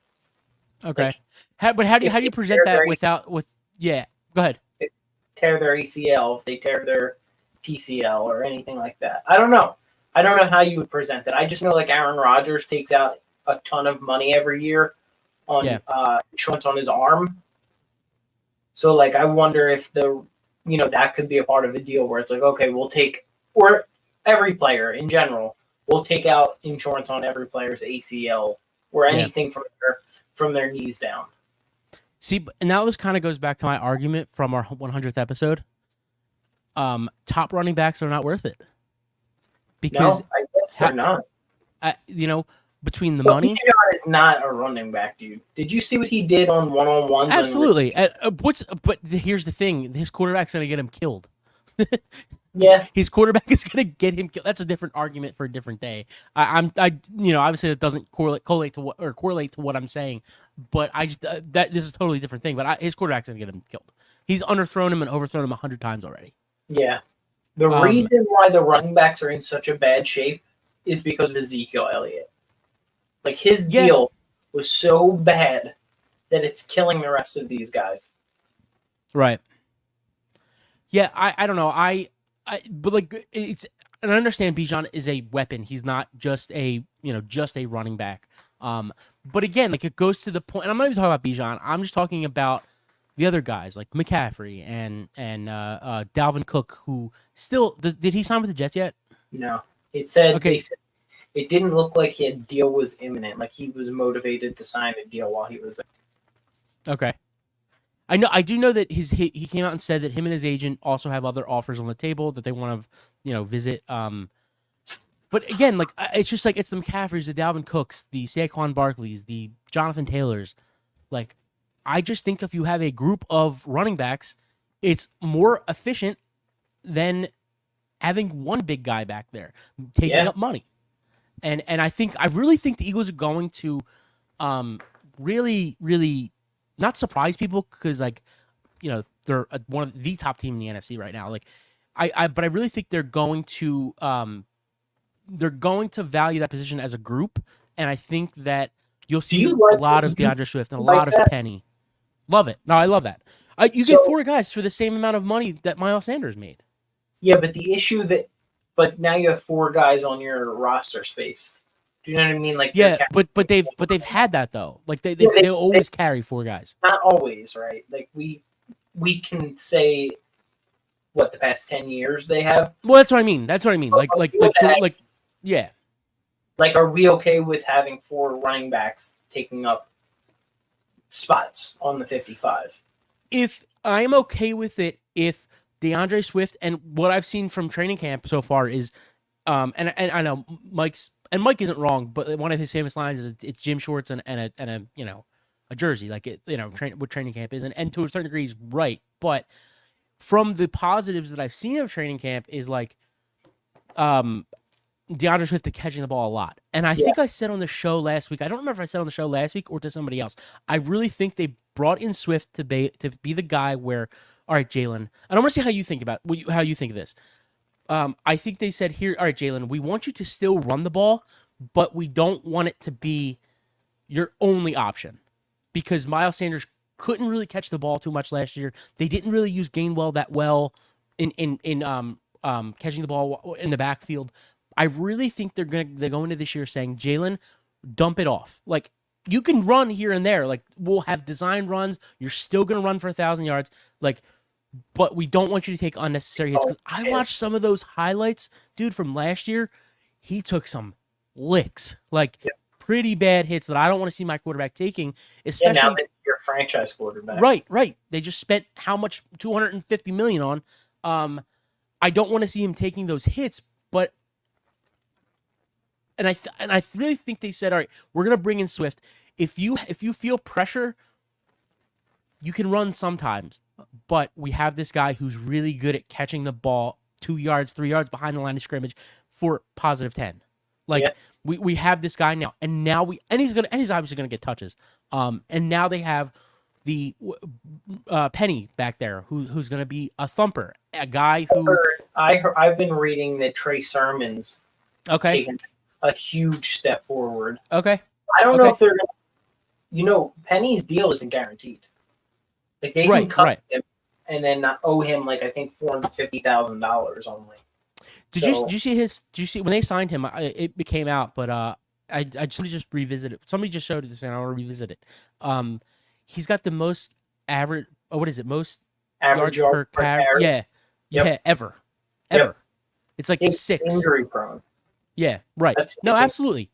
Okay. But how do you present that go ahead. Tear their ACL, if they tear their PCL or anything like that. I don't know. I don't know how you would present that. I just know like Aaron Rodgers takes out a ton of money every year on insurance on his arm. So like I wonder if that could be a part of a deal where it's like, okay, or every player in general, we'll take out insurance on every player's ACL or anything from their knees down. See, and that kind of goes back to my argument from our 100th episode. Top running backs are not worth it. Because I guess they're not. Between the but money, Bijan is not a running back, dude. Did you see what he did on one-on-ones? Absolutely. But here's the thing: his quarterback's going to get him killed. Yeah, his quarterback is going to get him killed. That's a different argument for a different day. Obviously that doesn't correlate to what I'm saying, but this is a totally different thing. But his quarterback's going to get him killed. He's underthrown him and overthrown him 100 times already. Yeah. The reason why the running backs are in such a bad shape is because of Ezekiel Elliott. Like, his deal was so bad that it's killing the rest of these guys. Right. Yeah, I don't know. But like it's, and I understand Bijan is a weapon. He's not just a running back. But again, like it goes to the point, and I'm not even talking about Bijan. I'm just talking about the other guys like McCaffrey and Dalvin Cook, who still did he sign with the Jets yet? No. They said it didn't look like a deal was imminent. Like he was motivated to sign a deal while he was there. Okay. I do know that he came out and said that him and his agent also have other offers on the table that they want to visit. But again, like it's just like it's the McCaffreys, the Dalvin Cooks, the Saquon Barkleys, the Jonathan Taylors. Like I just think if you have a group of running backs, it's more efficient than having one big guy back there taking up money. And I really think the Eagles are going to really, really not surprise people because they're one of the top team in the NFC right now. Like but I really think they're going to value that position as a group, and I think that you'll see a lot of DeAndre Swift and a lot of Penny. Love it. No, I love that. You get four guys for the same amount of money that Miles Sanders made. Yeah, but the issue but now you have four guys on your roster space. Do you know what I mean? Like but they've had that though. Like they always carry four guys. Not always, right? Like we can say what the past 10 years they have. Well, that's what I mean. Like yeah. Like, are we okay with having four running backs taking up spots on the 55? If I'm okay with it, if DeAndre Swift and what I've seen from training camp so far is, and I know Mike isn't wrong, but one of his famous lines is it's gym shorts and a jersey, like what training camp is, and to a certain degree he's right. But from the positives that I've seen of training camp is like, DeAndre Swift catching the ball a lot. And I think I said on the show last week, I don't remember if I said on the show last week or to somebody else, I really think they brought in Swift to be the guy where, all right, Jalen, I don't want to see how you think about how you think of this. I think they said here, all right, Jalen, we want you to still run the ball, but we don't want it to be your only option because Miles Sanders couldn't really catch the ball too much last year. They didn't really use Gainwell that well in catching the ball in the backfield. I really think they're going into this year saying, Jalen, dump it off. Like, you can run here and there. Like, we'll have design runs. You're still going to run for 1,000 yards. Like, but we don't want you to take unnecessary hits. Because I watched some of those highlights, dude, from last year. He took some licks. Like, pretty bad hits that I don't want to see my quarterback taking. Especially now that you're a franchise quarterback. Right. They just spent how much? $250 million on. I don't want to see him taking those hits, but And I really think they said, all right, we're gonna bring in Swift. If you feel pressure, you can run sometimes, but we have this guy who's really good at catching the ball 2 yards, 3 yards behind the line of scrimmage for positive 10. Like we have this guy now, and he's obviously gonna get touches. And now they have the Penny back there who's gonna be a thumper, a guy who I've been reading that Trey Sermon's taken a huge step forward. Okay. I don't know if they're Penny's deal isn't guaranteed. Like they can cut him and then not owe him like I think $450,000 only. Did you see when they signed him? It came out, but somebody just revisited. Somebody just showed it this, and I want to revisit it. He's got the most average. Oh, what is it? Most Average yards per carry. Yeah, Yep. yeah, ever. Yep. It's like He's 6. injury prone. Yeah, right. That's No, the thing. absolutely.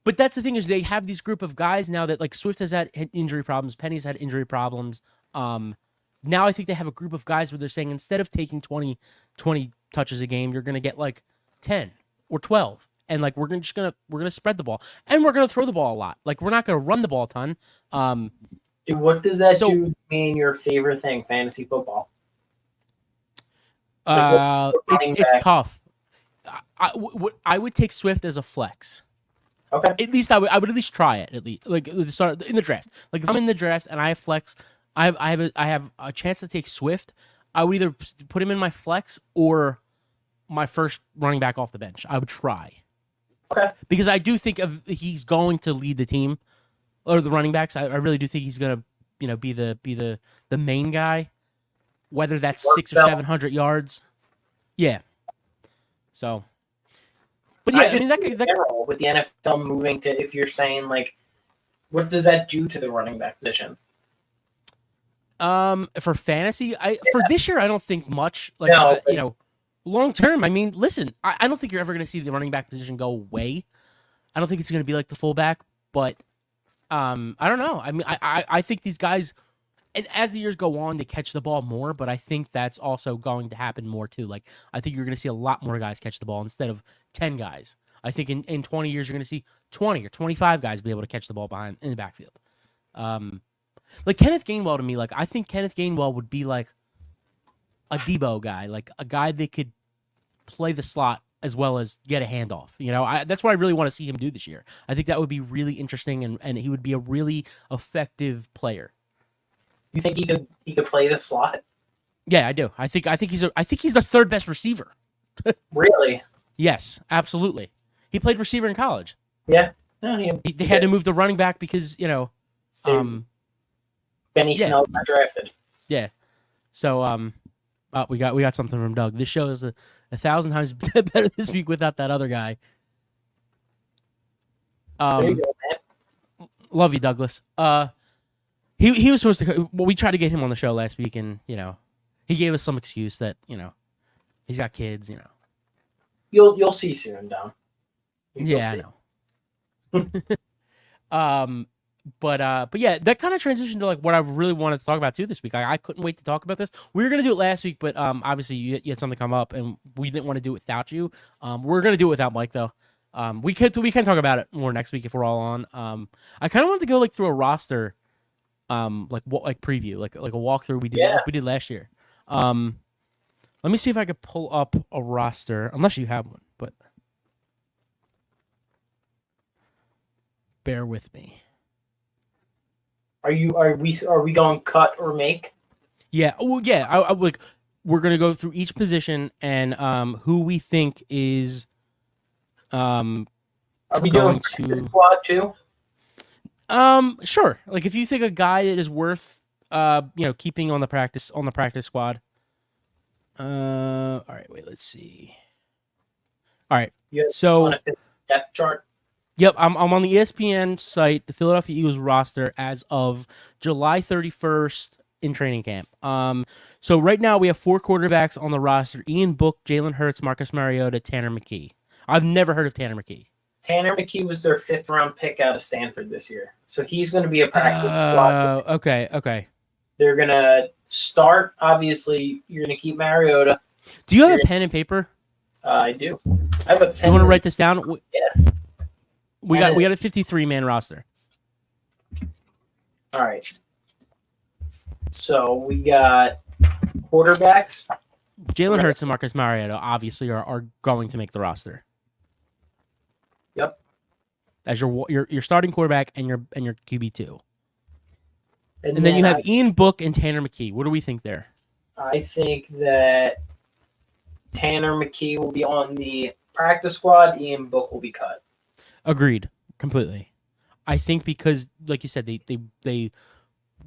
But that's the thing is they have this group of guys now that like Swift has had injury problems, Penny's had injury problems. Now I think they have a group of guys where they're saying instead of taking 20 touches a game, you're going to get like 10 or 12. And like we're going to spread the ball and we're going to throw the ball a lot. Like we're not going to run the ball a ton. Dude, what does that So- do to mean your favorite thing, fantasy football? Like, running It's back. tough. I would take Swift as a flex. Okay. At least I would at least try it. At least like start in the draft. Like if I'm in the draft and I have flex, I have a chance to take Swift. I would either put him in my flex or my first running back off the bench. I would try. Okay. Because I do think he's going to lead the team or the running backs. I really do think he's going to be the main guy. Whether that's 600 or 700 yards. Yeah. So. But yeah, I mean that general, with the NFL moving to, if you're saying like, what does that do to the running back position? for fantasy, for this year I don't think much. Like No, but- long term, I mean, listen, I don't think you're ever going to see the running back position go away. I don't think it's going to be like the fullback, but I don't know. I mean, I think these guys, and as the years go on, they catch the ball more, but I think that's also going to happen more too. Like, I think you're going to see a lot more guys catch the ball instead of 10 guys. I think in 20 years, you're going to see 20 or 25 guys be able to catch the ball behind in the backfield. Like Kenneth Gainwell to me, like I think Kenneth Gainwell would be like a Debo guy, like a guy that could play the slot as well as get a handoff. That's what I really want to see him do this year. I think that would be really interesting, and he would be a really effective player. You think he could play the slot? Yeah, I do. I think he's the third best receiver. Really? Yes, absolutely. He played receiver in college. Yeah. No, They had to move the running back because Benny yeah. Snell got drafted. Yeah. So we got something from Doug. This show is 1,000 times better this week without that other guy. There you go, man. Love you, Douglas. He was supposed to. Well, we tried to get him on the show last week, and he gave us some excuse that he's got kids. You'll see soon, Dom. You'll Yeah, see. I know. But yeah, that kind of transitioned to like what I really wanted to talk about too this week. I couldn't wait to talk about this. We were gonna do it last week, but obviously you had something come up, and we didn't want to do it without you. We're gonna do it without Mike though. We can talk about it more next week if we're all on. I kind of wanted to go like through a roster, like preview, like a walkthrough we did like we did last year. Let me see if I could pull up a roster, unless you have one, but bear with me. Are we going cut or make? Yeah. Oh, yeah. I like. We're gonna go through each position and who we think is Are we going doing practice squad too? Sure. Like if you think a guy that is worth keeping on the practice squad. All right. Wait. Let's see. All right. You So. want to fit the depth chart? Yep, I'm on the ESPN site, the Philadelphia Eagles roster as of July 31st in training camp. So right now we have 4 quarterbacks on the roster: Ian Book, Jalen Hurts, Marcus Mariota, Tanner McKee. I've never heard of Tanner McKee. Tanner McKee was their 5th round pick out of Stanford this year, so he's going to be a practice squad. Okay. They're going to start. Obviously, you're going to keep Mariota. Do you have a pen and paper? I do. I have a pen. You want to write this down? Yeah. We got a 53-man roster. All right. So we got quarterbacks. Jalen Hurts and Marcus Mariota obviously are going to make the roster. Yep. As your starting quarterback and your QB2. And And then you have Ian Book and Tanner McKee. What do we think there? I think that Tanner McKee will be on the practice squad. Ian Book will be cut. Agreed. Completely. I think because, like you said, they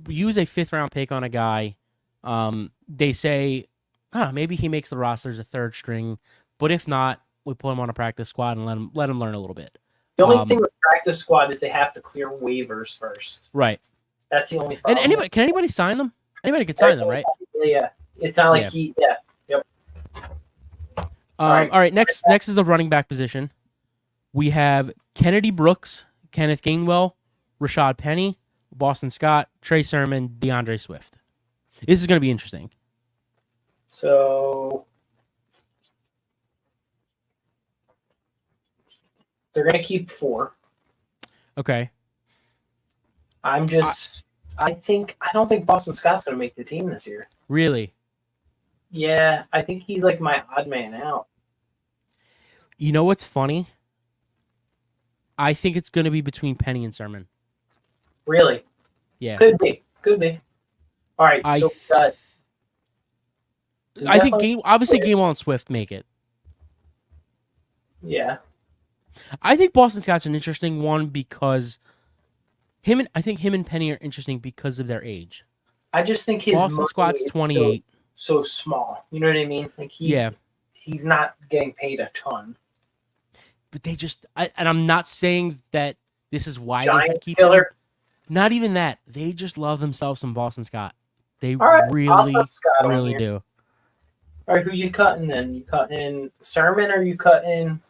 use a 5th round pick on a guy They say, maybe he makes the roster as a third string, but if not, we put him on a practice squad and let him learn a little bit. The only thing with practice squad is they have to clear waivers first. Right. That's the only And problem. can anybody sign them? Anybody can sign them, right? Yeah. It's not like Yep. All right. Next is the running back position. We have Kennedy Brooks, Kenneth Gainwell, Rashad Penny, Boston Scott, Trey Sermon, DeAndre Swift. This is going to be interesting. So they're going to keep 4. Okay. I don't think Boston Scott's going to make the team this year. Really? Yeah, I think he's like my odd man out. You know what's funny? I think it's going to be between Penny and Sermon. Really? Yeah. Could be. All right. I think Gainwell and Swift make it. Yeah. I think Boston Scott's an interesting one because I think him and Penny are interesting because of their age. I just think his Boston Scott's 28. So small. You know what I mean? Like he's not getting paid a ton. But they just and I'm not saying that this is why Giant they should keep killer. him. Not even that. They just love themselves some Boston Scott. They really do. All right, who you cutting then? You cutting Sermon or you cutting?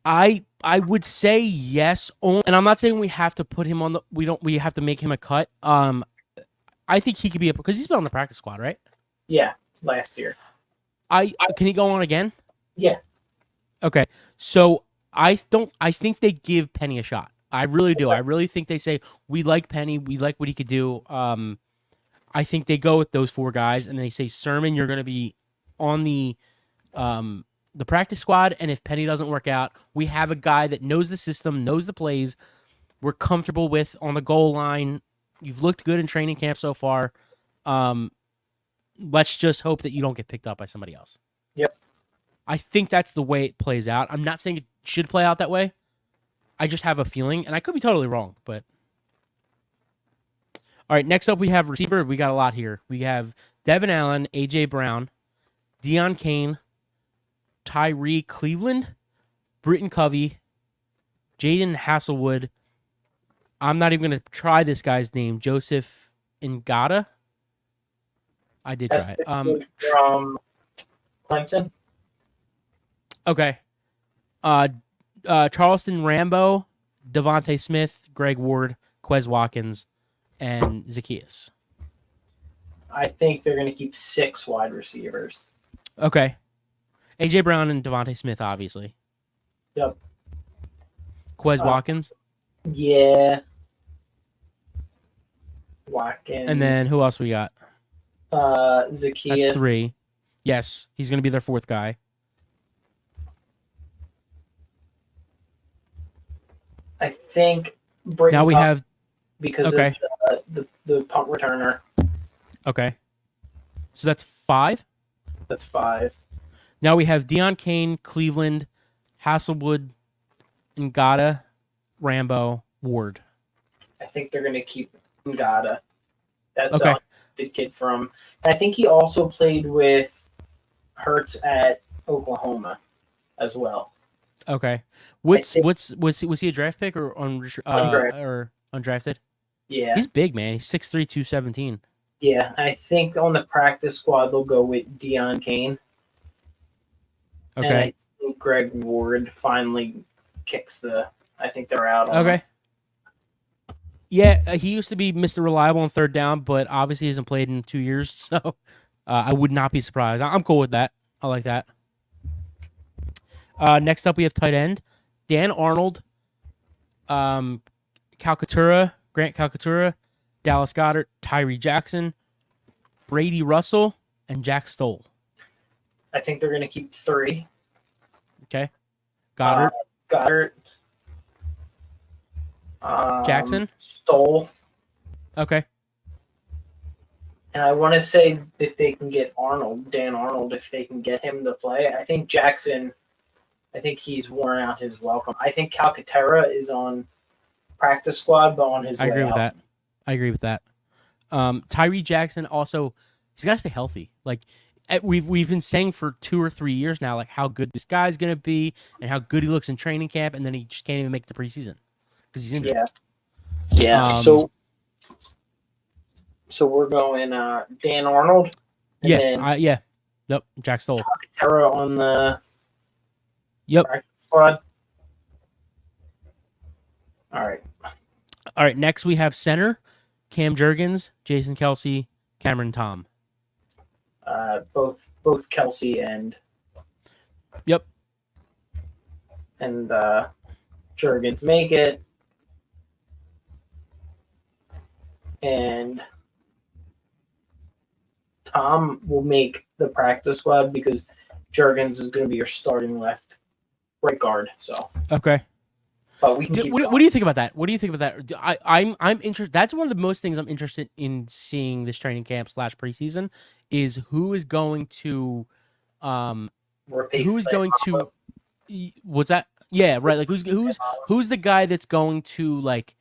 I would say yes, and I'm not saying we have to put him on the. We have to make him a cut. I think he could be because he's been on the practice squad, right? Yeah, last year. Can he go on again? Yeah. Okay, so I think they give Penny a shot. I really do. I really think they say we like Penny. We like what he could do. I think they go with those 4 guys, and they say Sermon, you're going to be on the practice squad, and if Penny doesn't work out, we have a guy that knows the system, knows the plays, we're comfortable with on the goal line. You've looked good in training camp so far. Let's just hope that you don't get picked up by somebody else. Yep. I think that's the way it plays out. I'm not saying it should play out that way. I just have a feeling, and I could be totally wrong, but... All right, next up we have receiver. We got a lot here. We have Devin Allen, A.J. Brown, Deion Kane, Tyree Cleveland, Britton Covey, Jaden Hasselwood. I'm not even going to try this guy's name. Joseph Ngata. I did try it. From Clemson. Okay. Charleston Rambo, Devontae Smith, Greg Ward, Quez Watkins, and Zacchaeus. I think they're going to keep 6 wide receivers. Okay. A.J. Brown and Devontae Smith, obviously. Yep. Quez Watkins? Yeah. Watkins. And then who else we got? Zacchaeus. That's 3. Yes, he's going to be their 4th guy. I think Britton now we have because of the punt returner. Okay. So that's 5? That's 5. Now we have Deion Kane, Cleveland, Hasselwood, Ngata, Rambo, Ward. I think they're going to keep Ngata. That's okay. The kid from... I think he also played with Hurts at Oklahoma as well. Okay. Was he a draft pick or undrafted? Yeah. He's big, man. He's 6'3", 217. Yeah, I think on the practice squad they'll go with Deion Kane. Okay. And I think Greg Ward finally kicks I think they're out on Okay. him. Yeah, he used to be Mr. Reliable on 3rd down, but obviously he hasn't played in 2 years, so I would not be surprised. I'm cool with that. I like that. Next up, we have tight end. Dan Arnold, Grant Calcaterra, Dallas Goedert, Tyree Jackson, Brady Russell, and Jack Stoll. I think they're going to keep 3. Okay. Goddard. Goddard. Jackson. Stoll. Okay. And I want to say that they can get Dan Arnold, if they can get him to play. I think Jackson, he's worn out his welcome. I think Calcaterra is on practice squad, but on his way out. I agree with that. Tyree Jackson also, he's got to stay healthy. Like we've been saying for 2 or 3 years now, like how good this guy's gonna be and how good he looks in training camp, and then he just can't even make the preseason because he's injured. Yeah. So we're going Dan Arnold. And yeah. Nope. Jack Stoll. Terra on the practice squad. All right. Next we have center Cam Jurgens, Jason Kelsey, Cameron Tom. Both Kelsey and Jurgens make it, and Tom will make the practice squad because Jurgens is going to be your starting right guard. So okay. But we can what do you think about that? What do you think about that? I'm interested. That's one of the most things I'm interested in seeing this training camp / preseason is who is going to, what's that? Yeah, right. Like who's the guy that's going to like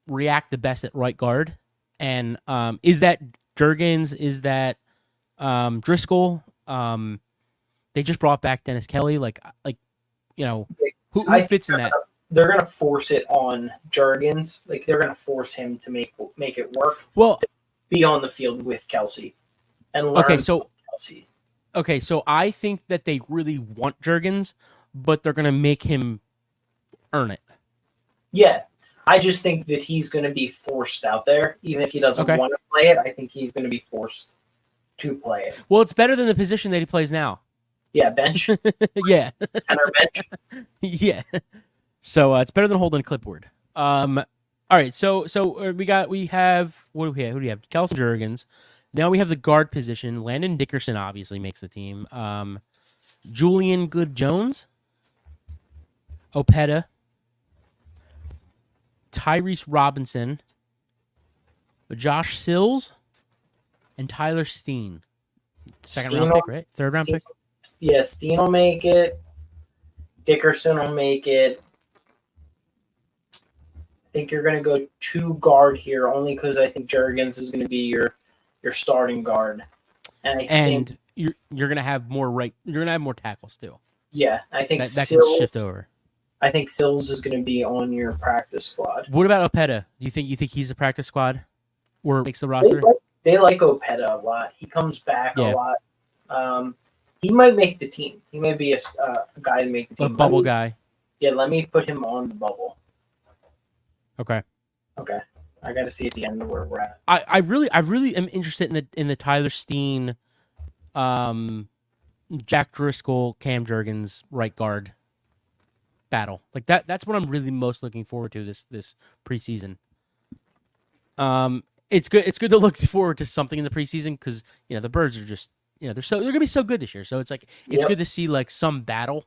react the best at right guard? And is that Jurgens? Is that Driscoll? They just brought back Dennis Kelly. Like who fits in that? They're gonna force it on Jurgens. Like they're gonna force him to make it work. Well, be on the field with Kelsey and learn Kelsey. Okay, so I think that they really want Jurgens, but they're gonna make him earn it. Yeah, I just think that he's gonna be forced out there, even if he doesn't want to play it. I think he's gonna be forced to play it. Well, it's better than the position that he plays now. Yeah, bench. Yeah, center bench. Yeah. So it's better than holding a clipboard. All right. So we have what do we have? Who do we have? Kelsey Jurgens. Now we have the guard position. Landon Dickerson obviously makes the team. Julian Good Jones, Opeta, Tyrese Robinson, Josh Sills, and Tyler Steen. Second round pick, right? Third round pick. Yeah, Steen will make it. Dickerson will make it. I think you're going to go 2 guard here only because I think Jurgens is going to be your starting guard, and I think you're going to have more You're going to have more tackles too. Yeah, I think that Sills, can shift over. I think Sills is going to be on your practice squad. What about Opeta? Do you think he's a practice squad or makes the roster? They like Opeta a lot. He comes back a lot. He might make the team. He may be a guy to make the team. A bubble guy. Yeah, let me put him on the bubble. Okay. I got to see at the end where we're at. I really am interested in the Tyler Steen, Jack Driscoll, Cam Jurgens right guard battle. Like that's what I'm really most looking forward to this preseason. It's good to look forward to something in the preseason because the Birds are just they're gonna be so good this year. So it's like it's good to see like some battle.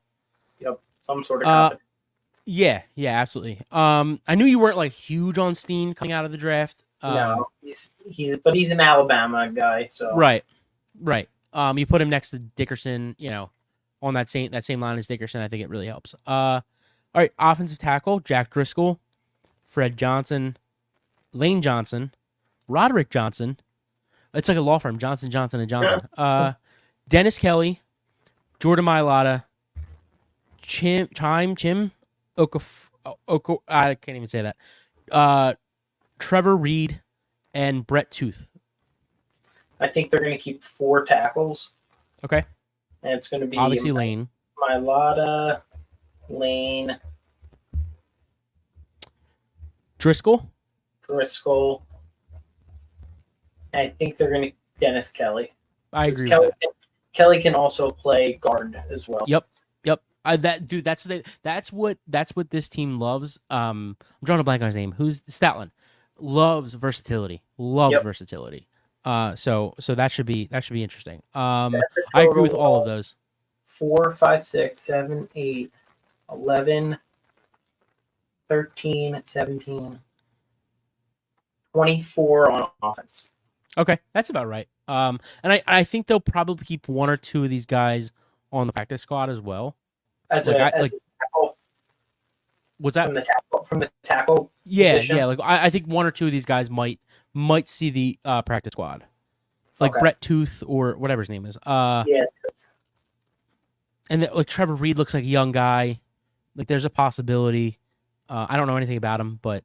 Yep, some sort of competition. Yeah, absolutely. I knew you weren't like huge on Steen coming out of the draft. No, he's an Alabama guy, so right. You put him next to Dickerson, on that same line as Dickerson. I think it really helps. All right, offensive tackle Jack Driscoll, Fred Johnson, Lane Johnson, Roderick Johnson. It's like a law firm, Johnson and Johnson. Dennis Kelly, Jordan Mailata, Chim. I can't even say that. Trevor Reed and Brett Tooth. I think they're going to keep 4 tackles. Okay. And it's going to be obviously Lane. Mailata, Lane, Driscoll. I think they're going to Dennis Kelly. I agree with that. Kelly can also play guard as well. Yep. That's what this team loves. I'm drawing a blank on his name. Who's Statland? Loves versatility. Versatility. So that should be interesting. I agree with all of those. 4, 5, 6, 7, 8, 11, 13, 17, 24 on offense. Okay, that's about right. And I think they'll probably keep 1 or 2 of these guys on the practice squad as well. As a tackle. What's that? From the tackle Yeah, position? yeah. Like I think one or two of these guys might see the practice squad, like Okay. Brett Tooth or whatever his name is. Yeah. And like Trevor Reed looks like a young guy. Like there's a possibility. I don't know anything about him, but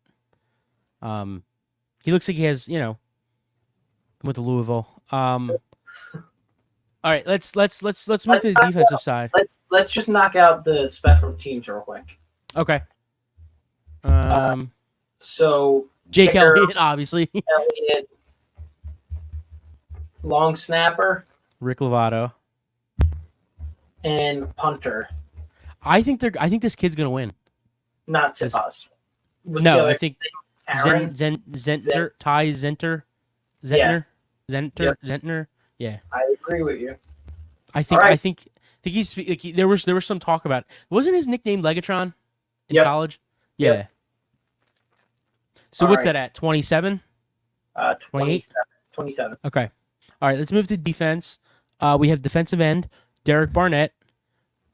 he looks like he has, went to Louisville. All right, let's move to the defensive side. Let's just knock out the special teams real quick. Okay. So Jake kicker, Elliott, obviously. Elliott, long snapper, Rick Lovato. and punter. I think this kid's gonna win. Not Sipas. No, I think Aaron? Zentner, Ty Zentner, Yeah. Zentner. Yeah, I agree with you. I think All right. I think he's like, there was some talk about, wasn't his nickname Legatron in Yep. college? Yeah. Yep. So All what's right. that at? 27? 28? 27. Okay. All right, let's move to defense. We have defensive end Derek Barnett,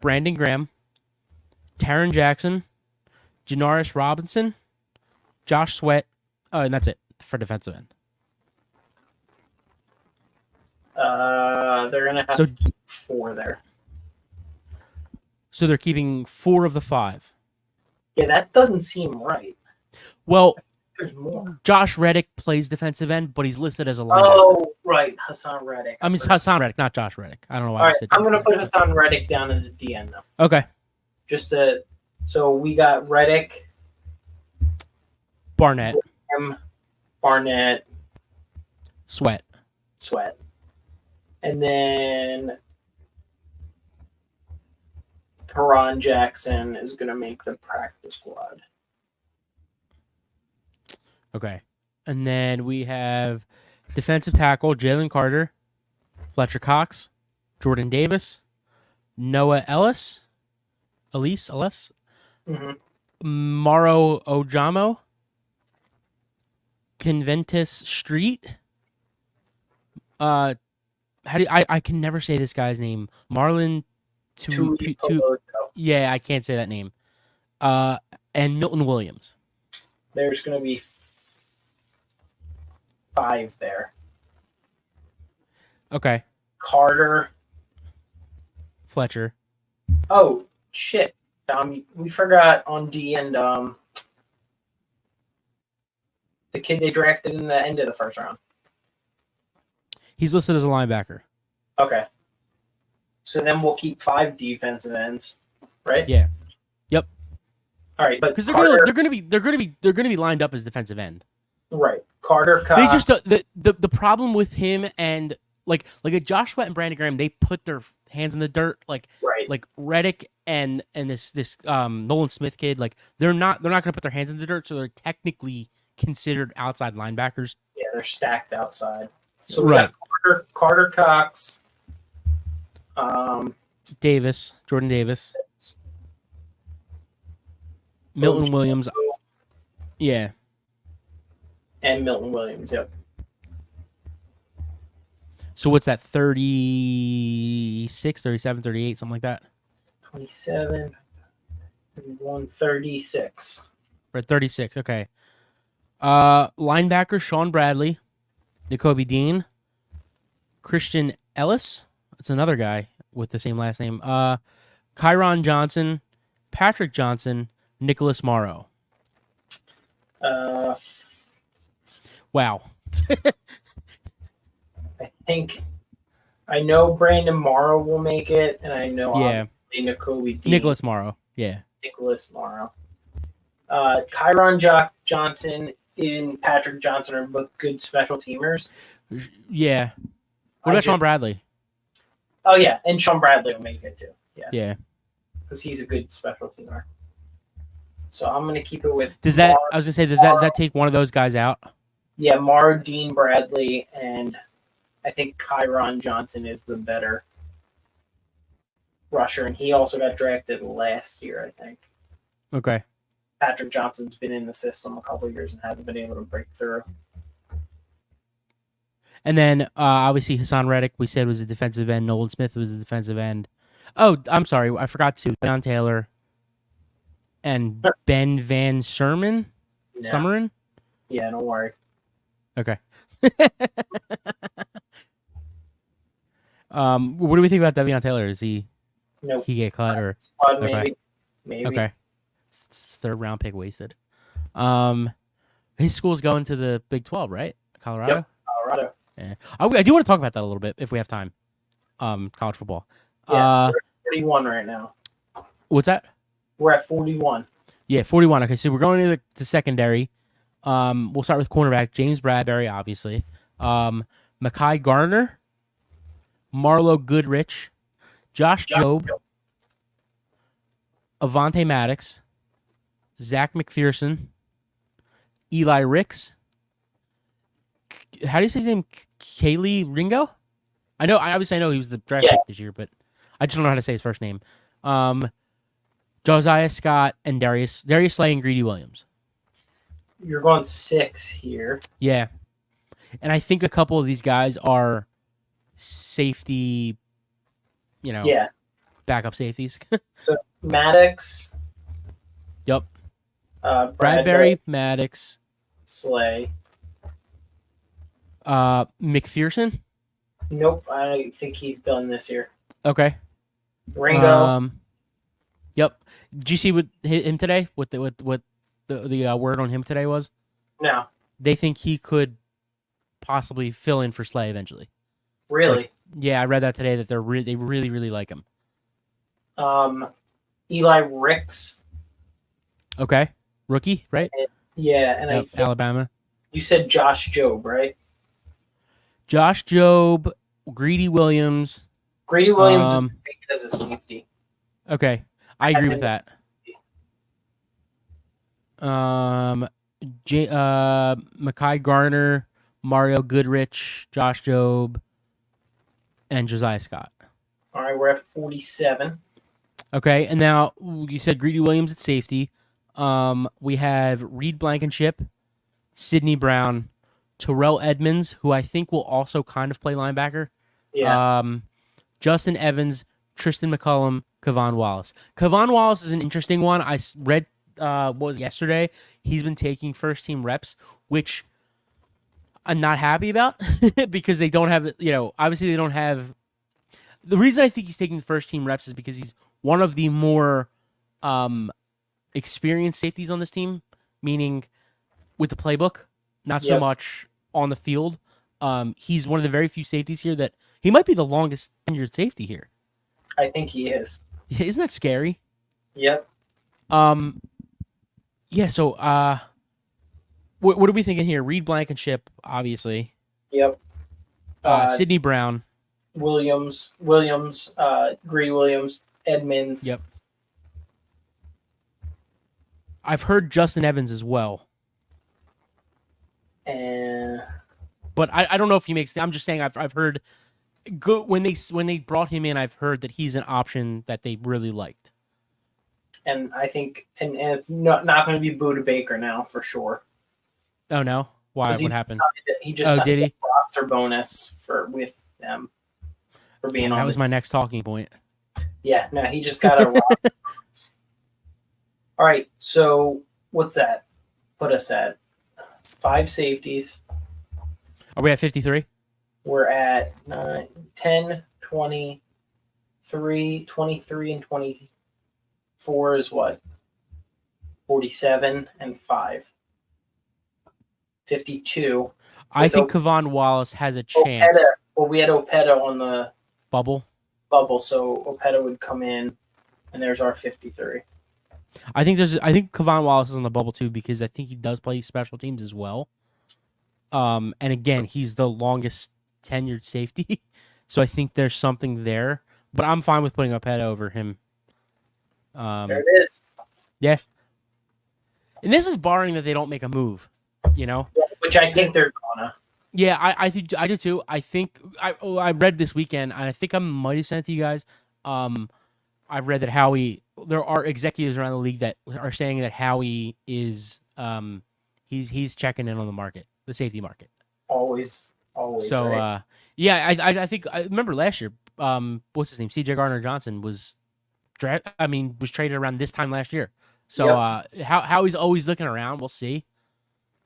Brandon Graham, Taron Jackson, Janoris Robinson, Josh Sweat. Oh, and that's it for defensive end. They're gonna have So- to keep 4 there. So they're keeping 4 of the 5. Yeah, that doesn't seem right. Well, There's more. Josh Reddick plays defensive end, but he's listed as a linebacker. Oh, right, Hassan Reddick. I mean, it's Hassan Reddick, not Josh Reddick. I don't know why All I right, said I'm Josh gonna put Reddick. Hassan Reddick down as a DN though. Okay. So we got Reddick, Barnett, Barnett, Sweat. Sweat, and then Teron Jackson is gonna make the practice squad. Okay. And then we have defensive tackle Jalen Carter, Fletcher Cox, Jordan Davis, Noah Ellis, Mm-hmm. Maro Ojamo, Conventus Street. How do I can never say this guy's name. Marlon yeah, I can't say that name. And Milton Williams. There's gonna be 5 there. Okay. Carter. Fletcher. Oh shit! We forgot on D and the kid they drafted in the end of the first round. He's listed as a linebacker. Okay. So then we'll keep 5 defensive ends, right? Yeah. Yep. All right, but Because Carter, they're gonna be lined up as defensive end. right? Carter Cox. They just the problem with him and like a Josh Sweat and Brandon Graham, they put their hands in the dirt. Like Reddick and this Nolan Smith kid, like they're not gonna put their hands in the dirt, so they're technically considered outside linebackers. Yeah, they're stacked outside. So we got Carter Cox, Jordan Davis, Milton Williams. Yeah. And Milton Williams. Yep. So what's that? 36, 37, 38, something like that. 27, 31, 36. We're at 36. Okay. Linebacker Sean Bradley, N'Kobe Dean, Christian Ellis. That's another guy with the same last name. Kyron Johnson, Patrick Johnson, Nicholas Morrow. Wow. I know Brandon Morrow will make it, and I know Yeah. N'Kobe Dean. Nicholas Morrow. Yeah. Nicholas Morrow. Kyron Johnson and Patrick Johnson are both good special teamers. Yeah. What about Sean Bradley? Oh yeah, and Sean Bradley will make it too. Yeah. Because he's a good special teamer. So I'm gonna keep it with. Does that take one of those guys out? Yeah, Morrow, Dean Bradley, and I think Kyron Johnson is the better rusher, and he also got drafted last year, I think. Okay. Patrick Johnson's been in the system a couple of years and hasn't been able to break through. And then obviously Hassan Reddick, we said, was a defensive end. Nolan Smith was a defensive end. Oh, I'm sorry, I forgot to. Deion Taylor, and Ben Van Sermon. No. Summerin? Yeah, don't worry. Okay. What do we think about Devion Taylor? Is he Nope. get cut or Squad, okay. Maybe. Okay. Third round pick wasted. His school's going to the Big 12, right? Colorado? Yep, Colorado. Yeah. I do want to talk about that a little bit if we have time. College football. Yeah, we're at 41 right now. What's that? We're at 41. Yeah, 41. Okay, so we're going to the secondary. We'll start with cornerback James Bradbury, obviously. Mekhi Garner, Marlo Goodrich, Josh Jobe, Avante Maddox, Zach McPherson, Eli Ricks. How do you say his name? Kaylee Ringo? I obviously know he was the draft pick this year, but I just don't know how to say his first name. Josiah Scott and Darius Slay and Greedy Williams. You're going 6 here. Yeah. And I think a couple of these guys are safety, backup safeties. So Maddox. Yep. Bradbury, Maddox, Slay. McPherson. Nope, I think he's done this year. Okay. Ringo. Yep. Did you see what him today? What the word on him today was? No. They think he could possibly fill in for Slay eventually. Really? Yeah, I read that today that they really really like him. Eli Ricks. Okay. Rookie, right? Yeah, and I think Alabama. you said Josh Jobe, right? Josh Jobe, Greedy Williams. Greedy Williams is rated as a safety. Okay. I agree with that. Mekhi Garner, Mario Goodrich, Josh Jobe, and Josiah Scott. All right, we're at 47. Okay, and now you said Greedy Williams at safety. We have Reed Blankenship, Sidney Brown, Terrell Edmonds, who I think will also kind of play linebacker. Yeah. Justin Evans, Tristan McCullum, Kevon Wallace. Kevon Wallace is an interesting one. I read what was yesterday. He's been taking first team reps, which I'm not happy about because they don't have, obviously they don't have. The reason I think he's taking first team reps is because he's one of the more experienced safeties on this team, meaning with the playbook, not so much on the field. He's one of the very few safeties here that he might be the longest tenured safety here. I think he is. Isn't that scary? Yep. Yeah, so what are we thinking here? Reed Blankenship, obviously. Yep. Sidney Brown. Williams, Greedy Williams, Edmonds. Yep. I've heard Justin Evans as well. But I don't know if he makes. I'm just saying I've heard good when they brought him in. I've heard that he's an option that they really liked. And I think and it's not going to be Buda Baker now for sure. Oh no! Why? What happened? He just signed did he? a roster bonus with them for being on. That was my next talking point. Yeah, no, he just got a roster bonus. All right, so what's that? Put us at 5 safeties. Are we at 53? We're at 9, 10, 23, 23, and 24 is what? 47 and 5. 52. I think Kevon Wallace has a chance. Well, we had Opeta on the bubble, so Opeta would come in, and there's our 53. I think Kevon Wallace is on the bubble too because I think he does play special teams as well. And again, he's the longest tenured safety, so I think there's something there. But I'm fine with putting Opeta over him. There it is. Yeah. And this is barring that they don't make a move, Which I think they're gonna. Yeah, I think I do too. I think I read this weekend, and I think I might have sent it to you guys. I read that there are executives around the league that are saying that Howie is he's checking in on the market, the safety market. Always. So right? I think I remember last year. What's his name? C.J. Gardner-Johnson was traded around this time last year. So Yep. how he's always looking around, we'll see.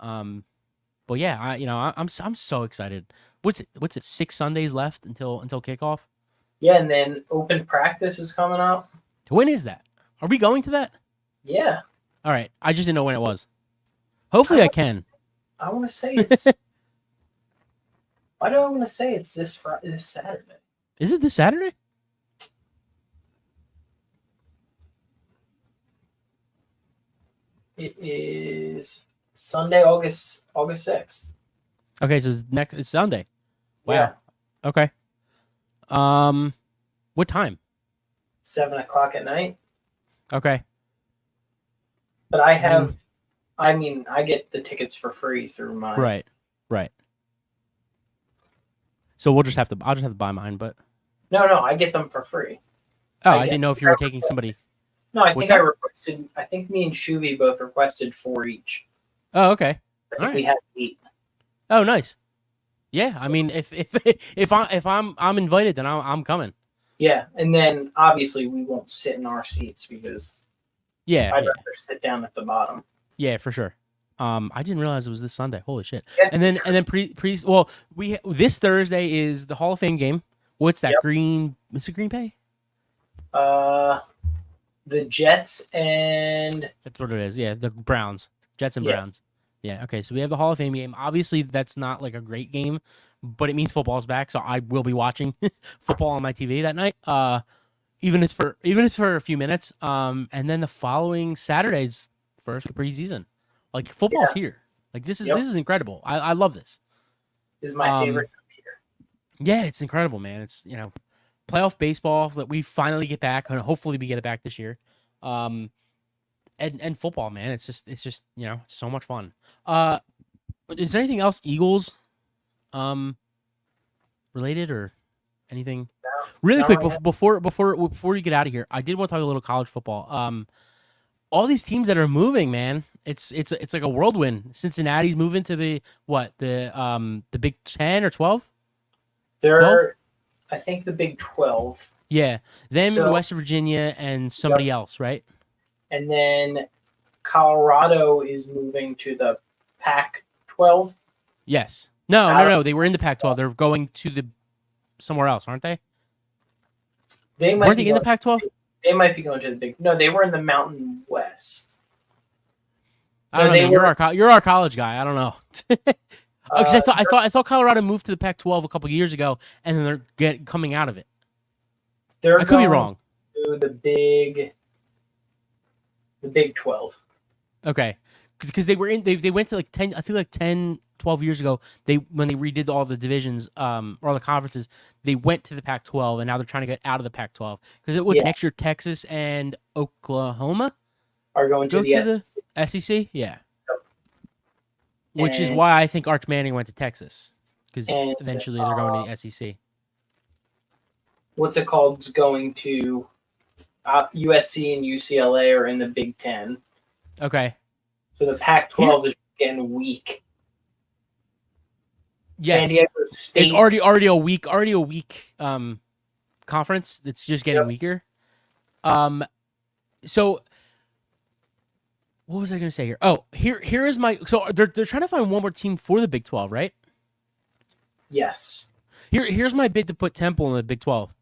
But yeah, I'm so excited. What's it? 6 Sundays left until kickoff. Yeah, and then open practice is coming up. When is that? Are we going to that? Yeah. All right. I just didn't know when it was. Hopefully, I can. I want to say it's. Why do I want to say it's this Saturday? Is it this Saturday? It is Sunday, August 6th. Okay, so it's Sunday. Wow. Yeah. Okay. What time? 7 o'clock at night. Okay. But I have, I get the tickets for free through my. Right. So I'll just have to buy mine, but. No, I get them for free. Oh, I didn't know if you were taking somebody. No, I What's think I that? requested. I think me and Shuvi both requested 4 each. Oh, okay. I think Alright. we had 8. Oh, nice. Yeah, So- I mean, if I'm invited, then I'm coming. Yeah, and then obviously we won't sit in our seats because Yeah, I'd yeah, rather sit down at the bottom. yeah, for sure. I didn't realize it was this Sunday. Holy shit! Yeah. And then well, this Thursday is the Hall of Fame game. What's that? Yep. Green? Is it Green Bay? The Jets and That's what it is. Yeah, the Browns, Jets and Yeah. Browns. Yeah. Okay, so we have the Hall of Fame game. Obviously, that's not like a great game, but it means football's back, so I will be watching football on my TV that night. Even if it's for a few minutes. And then the following Saturday's first preseason. Like football's here. Like this is incredible. I love this. is my favorite. Yeah, it's incredible, man. It's playoff baseball that we finally get back, and hopefully we get it back this year. And football, man. It's just so much fun. Is there anything else Eagles related or anything? Really No, quick I before you get out of here, I did want to talk a little college football. All these teams that are moving, man. It's like a whirlwind. Cincinnati's moving to the Big 10 or 12? They're, I think, the Big 12, Yeah, them, So- West Virginia, and somebody else, right? and then Colorado is moving to the Pac-12. Yes. No. Out- They were in the Pac-12. They're going to the somewhere else, aren't they? They might Weren't be they in the going, Pac-12? They might be going to the Big. No, they were in the Mountain West. I don't know. they Man. You're were- you're our college guy. I don't know. Because Uh, I thought Colorado moved to the Pac-12 a couple years ago, and then they're coming out of it. They're I could be going wrong. to the Big 12. Okay, because they were in. They went to like 10. I feel like 10, 12 years ago. When they redid all the divisions, or all the conferences, they went to the Pac-12, and now they're trying to get out of the Pac-12 because it was Yeah. next year. Texas and Oklahoma Are going to go the to SEC. the SEC. Yeah, which is And- why I think Arch Manning went to Texas because And, eventually they're going to the SEC. What's it called? Is going to USC and UCLA are in the Big 10. Okay. So the Pac-12 is getting weak. Yes. San Diego State. It's already a weak conference that's just getting Yep. weaker. So what was I going to say here? Oh, here is my. So they're trying to find one more team for the Big 12, right? Yes. Here's my bid to put Temple in the Big 12.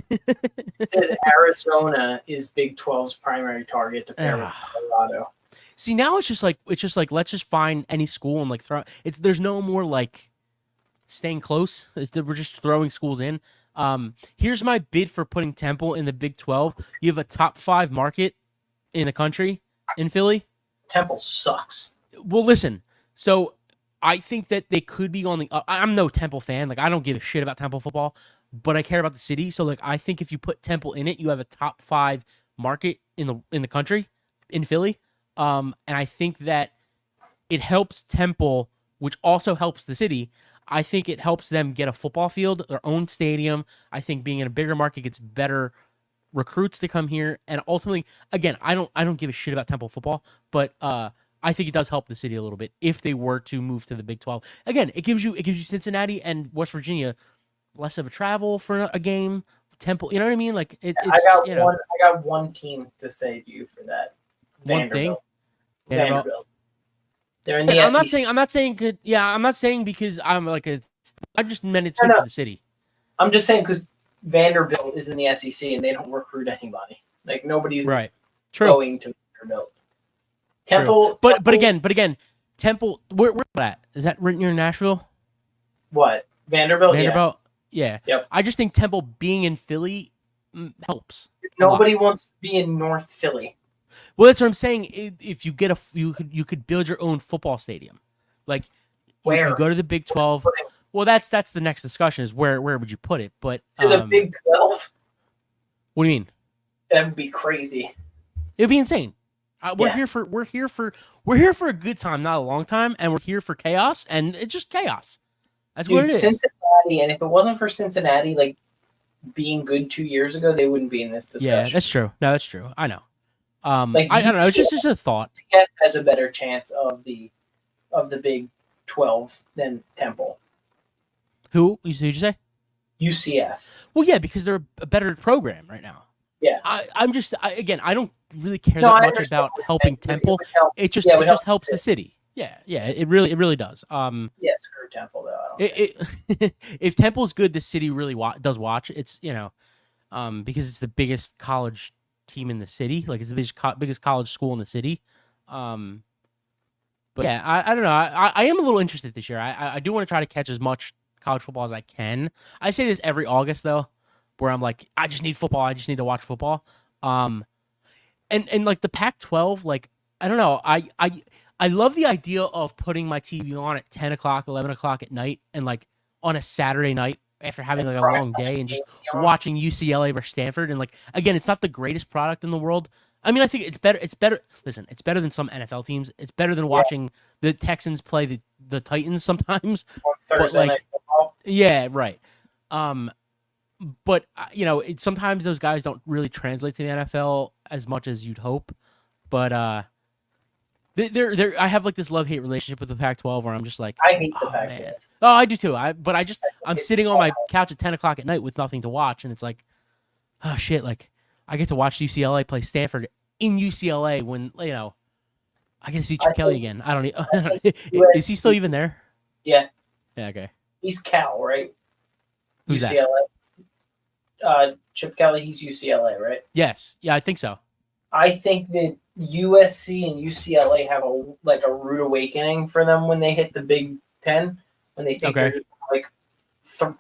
It says Arizona is Big 12's primary target to pair with Colorado. See, now it's just like let's just find any school and like throw. There's no more like staying close. We're just throwing schools in. Here's my bid for putting Temple in the Big 12. You have a top 5 market in the country in Philly. Temple sucks. Well, listen. So I think that they could be on the. I'm no Temple fan. Like I don't give a shit about Temple football, but I care about the city. So like I think if you put Temple in it, you have a top 5 market in the country in Philly. And I think that it helps Temple, which also helps the city. I think it helps them get a football field, their own stadium. I think being in a bigger market gets better recruits to come here, and ultimately, again, I don't give a shit about Temple football, but I think it does help the city a little bit if they were to move to the Big 12. Again, it gives you Cincinnati and West Virginia less of a travel for a game. Temple, you know what I mean? Like it's I got one team to say to you for that. One thing. Vanderbilt. They're in the I'm SEC. not saying good. Yeah, I'm not saying because I'm like a. I just meant it's No, good no. for the city. I'm just saying because Vanderbilt is in the SEC and they don't recruit anybody. Like nobody's Right. True. going to Vanderbilt. Temple, But Temple, again, Temple. Where at? Is that right near Nashville? what? Vanderbilt? Vanderbilt. Yeah. Yep. I just think Temple being in Philly helps. Nobody wants to be in North Philly. Well, that's what I'm saying. If you get you could build your own football stadium, like Where? you go to the Big 12. Well, that's the next discussion is where would you put it? But To the Big 12? What do you mean? That would be crazy. It'd be insane. We're Yeah. here for a good time, not a long time, and we're here for chaos, and it's just chaos. That's Dude, what it is. Cincinnati, and if it wasn't for Cincinnati, like being good 2 years ago, they wouldn't be in this discussion. Yeah, that's true. No, that's true. I know. Like, I don't know. It's just a thought. UCF has a better chance of the Big 12 than Temple. Who'd you say? UCF. Well, yeah, because they're a better program right now. Yeah. I'm just again, I don't really care No, that I much understand about what you're helping saying. Temple. It just helps the city. Yeah, it really does. Yeah, screw Temple though. I don't If Temple's good, the city really does watch. It's because it's the biggest college team in the city. Like it's the biggest college school in the city. But yeah, I don't know. I am a little interested this year. I do want to try to catch as much college football as I can. I say this every August though, where I'm like, I just need football. I just need to watch football. And like the Pac-12, like I don't know. I love the idea of putting my TV on at 10 o'clock, 11 o'clock at night, and like on a Saturday night after having like a long day and just watching UCLA versus Stanford. And like again, it's not the greatest product in the world. I mean, I think it's better. It's better. Listen, it's better than some NFL teams. It's better than watching the Texans play the Titans sometimes. Thursday night football. Yeah, right. But sometimes those guys don't really translate to the NFL as much as you'd hope. But I have like this love-hate relationship with the Pac-12 where I'm just like, I hate the oh, Pac-12. man. Oh, I do too. I'm sitting on my couch at 10 o'clock at night with nothing to watch, and it's like, oh shit, like I get to watch UCLA play Stanford in UCLA when I get to see Chip Kelly again. I don't know. Is he still even there? Yeah. Yeah. Okay. He's Cal, right? Who's UCLA. That? Chip Kelly, he's UCLA, right? Yes. Yeah, I think so. I think that USC and UCLA have a rude awakening for them when they hit the Big Ten, when they think they're just like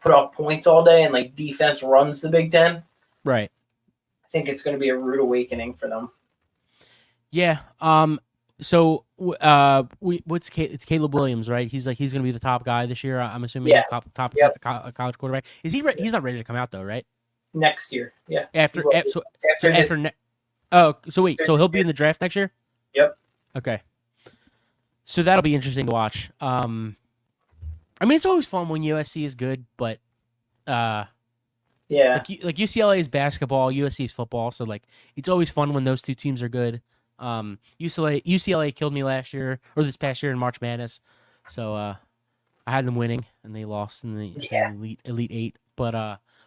put up points all day and like defense runs the Big Ten. Right. I think it's going to be a rude awakening for them. Yeah. So it's Caleb Williams, right? He's going to be the top guy this year. I'm assuming. Yeah. Top college quarterback. Is he? He's not ready to come out though, right? Next year, yeah. So he'll be in the draft next year. Yep. Okay. So that'll be interesting to watch. I mean, it's always fun when USC is good, but yeah, like UCLA is basketball, USC is football, so like it's always fun when those two teams are good. UCLA killed me last year or this past year in March Madness, so I had them winning and they lost in the Elite Eight.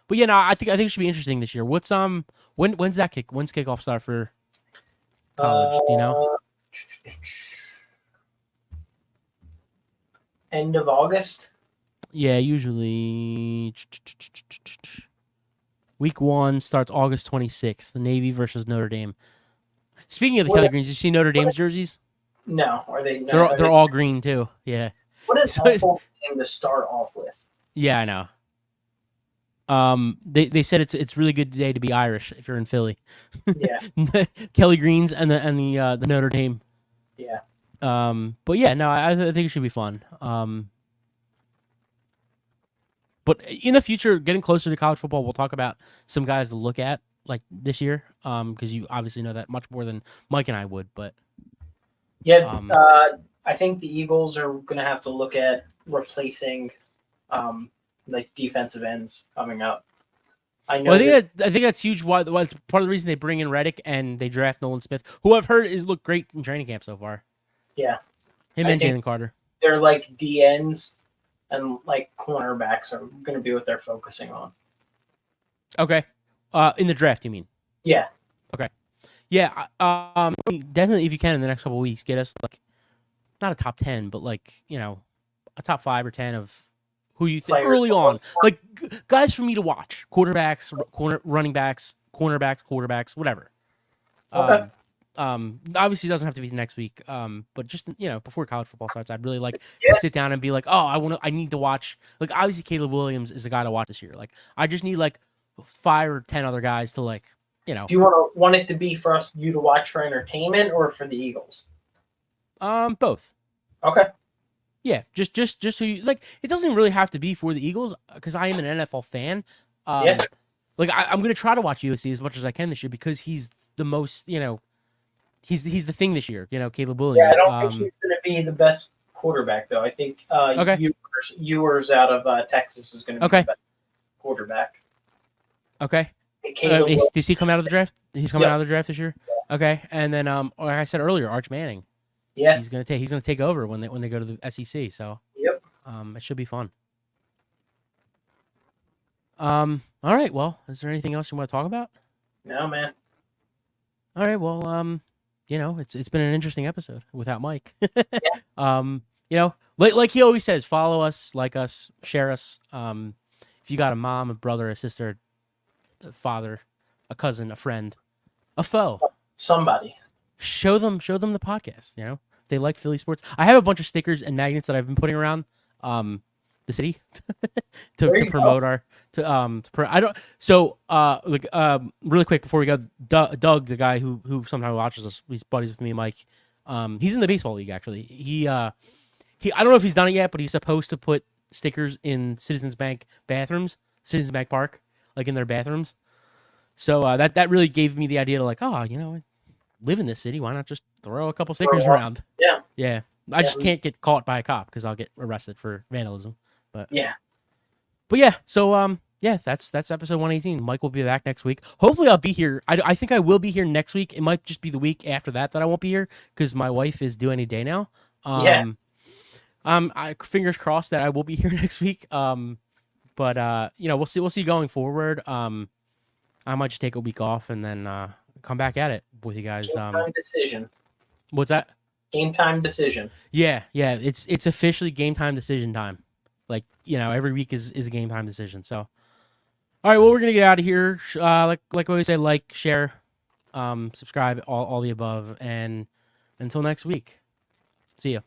But yeah, no, I think it should be interesting this year. When's kickoff start for college? Do you know? End of August. Yeah, usually week 1 starts August 26th. The Navy versus Notre Dame. Speaking of the Kelly Greens, you see Notre Dame's jerseys? No, are they? They're all green too. Yeah. What an awful game to start off with. Yeah, I know. They said it's really good today to be Irish if you're in Philly. Yeah. Kelly Greens and the Notre Dame. Yeah. But yeah, no, I think it should be fun. But in the future, getting closer to college football, we'll talk about some guys to look at like this year. Because you obviously know that much more than Mike and I would. But yeah, I think the Eagles are going to have to look at replacing, like defensive ends coming up. I know. Well, I think that's huge. Why it's part of the reason they bring in Reddick and they draft Nolan Smith, who I've heard is looked great in training camp so far. Yeah, him and Jalen Carter. They're like DNs and like cornerbacks are going to be what they're focusing on. Okay, in the draft, you mean? Yeah. Okay. Yeah, definitely if you can in the next couple of weeks, get us like not a top 10, but like a top 5 or 10 of who you think Players early to on, look for. like guys for me to watch, quarterbacks, running backs, cornerbacks, quarterbacks, whatever. Okay. Obviously it doesn't have to be next week. But just before college football starts, I'd really like Yeah. to sit down and be like, oh, I need to watch. Like obviously Caleb Williams is the guy to watch this year. Like I just need like 5 or 10 other guys to like, Do you want it to be for you to watch for entertainment or for the Eagles? Both. Okay. Yeah, just so you like. It doesn't really have to be for the Eagles because I am an NFL fan. Yeah. Like I'm gonna try to watch USC as much as I can this year because he's the most, he's the thing this year. Caleb Williams. Yeah, I don't think he's going to be the best quarterback, though. I think Okay. Ewers out of Texas is going to be the best quarterback. Okay. Caleb Does he come out of the draft? He's coming Yep. out of the draft this year. Okay, and then like I said earlier, Arch Manning. Yeah. He's gonna take over when they go to the SEC. So Yep. It should be fun. All right. Well, is there anything else you want to talk about? No, man. All right. Well, it's been an interesting episode without Mike. Like he always says, follow us, like us, share us. If you got a mom, a brother, a sister, a father, a cousin, a friend, a foe, somebody, show them the podcast. If they like Philly sports. I have a bunch of stickers and magnets that I've been putting around the city to promote our really quick before we go, Doug, the guy who sometimes watches us, he's buddies with me and Mike. He's in the baseball league actually. He I don't know if he's done it yet, but he's supposed to put stickers in Citizens Bank bathrooms, Citizens Bank Park, like in their bathrooms. So that really gave me the idea to like, I live in this city. Why not just throw a couple stickers around? Yeah. Yeah. I just can't get caught by a cop because I'll get arrested for vandalism. But yeah. So that's episode 118. Mike will be back next week. Hopefully I'll be here. I think I will be here next week. It might just be the week after that I won't be here because my wife is due any day now. Fingers crossed that I will be here next week. But we'll see going forward. I might just take a week off and then come back at it with you guys. Game time decision. What's that? Game time decision. Yeah. It's officially game time decision time. Like, every week is a game time decision. So, all right, well, we're gonna get out of here. Like I always say, like, share, subscribe, all the above, and until next week, see ya.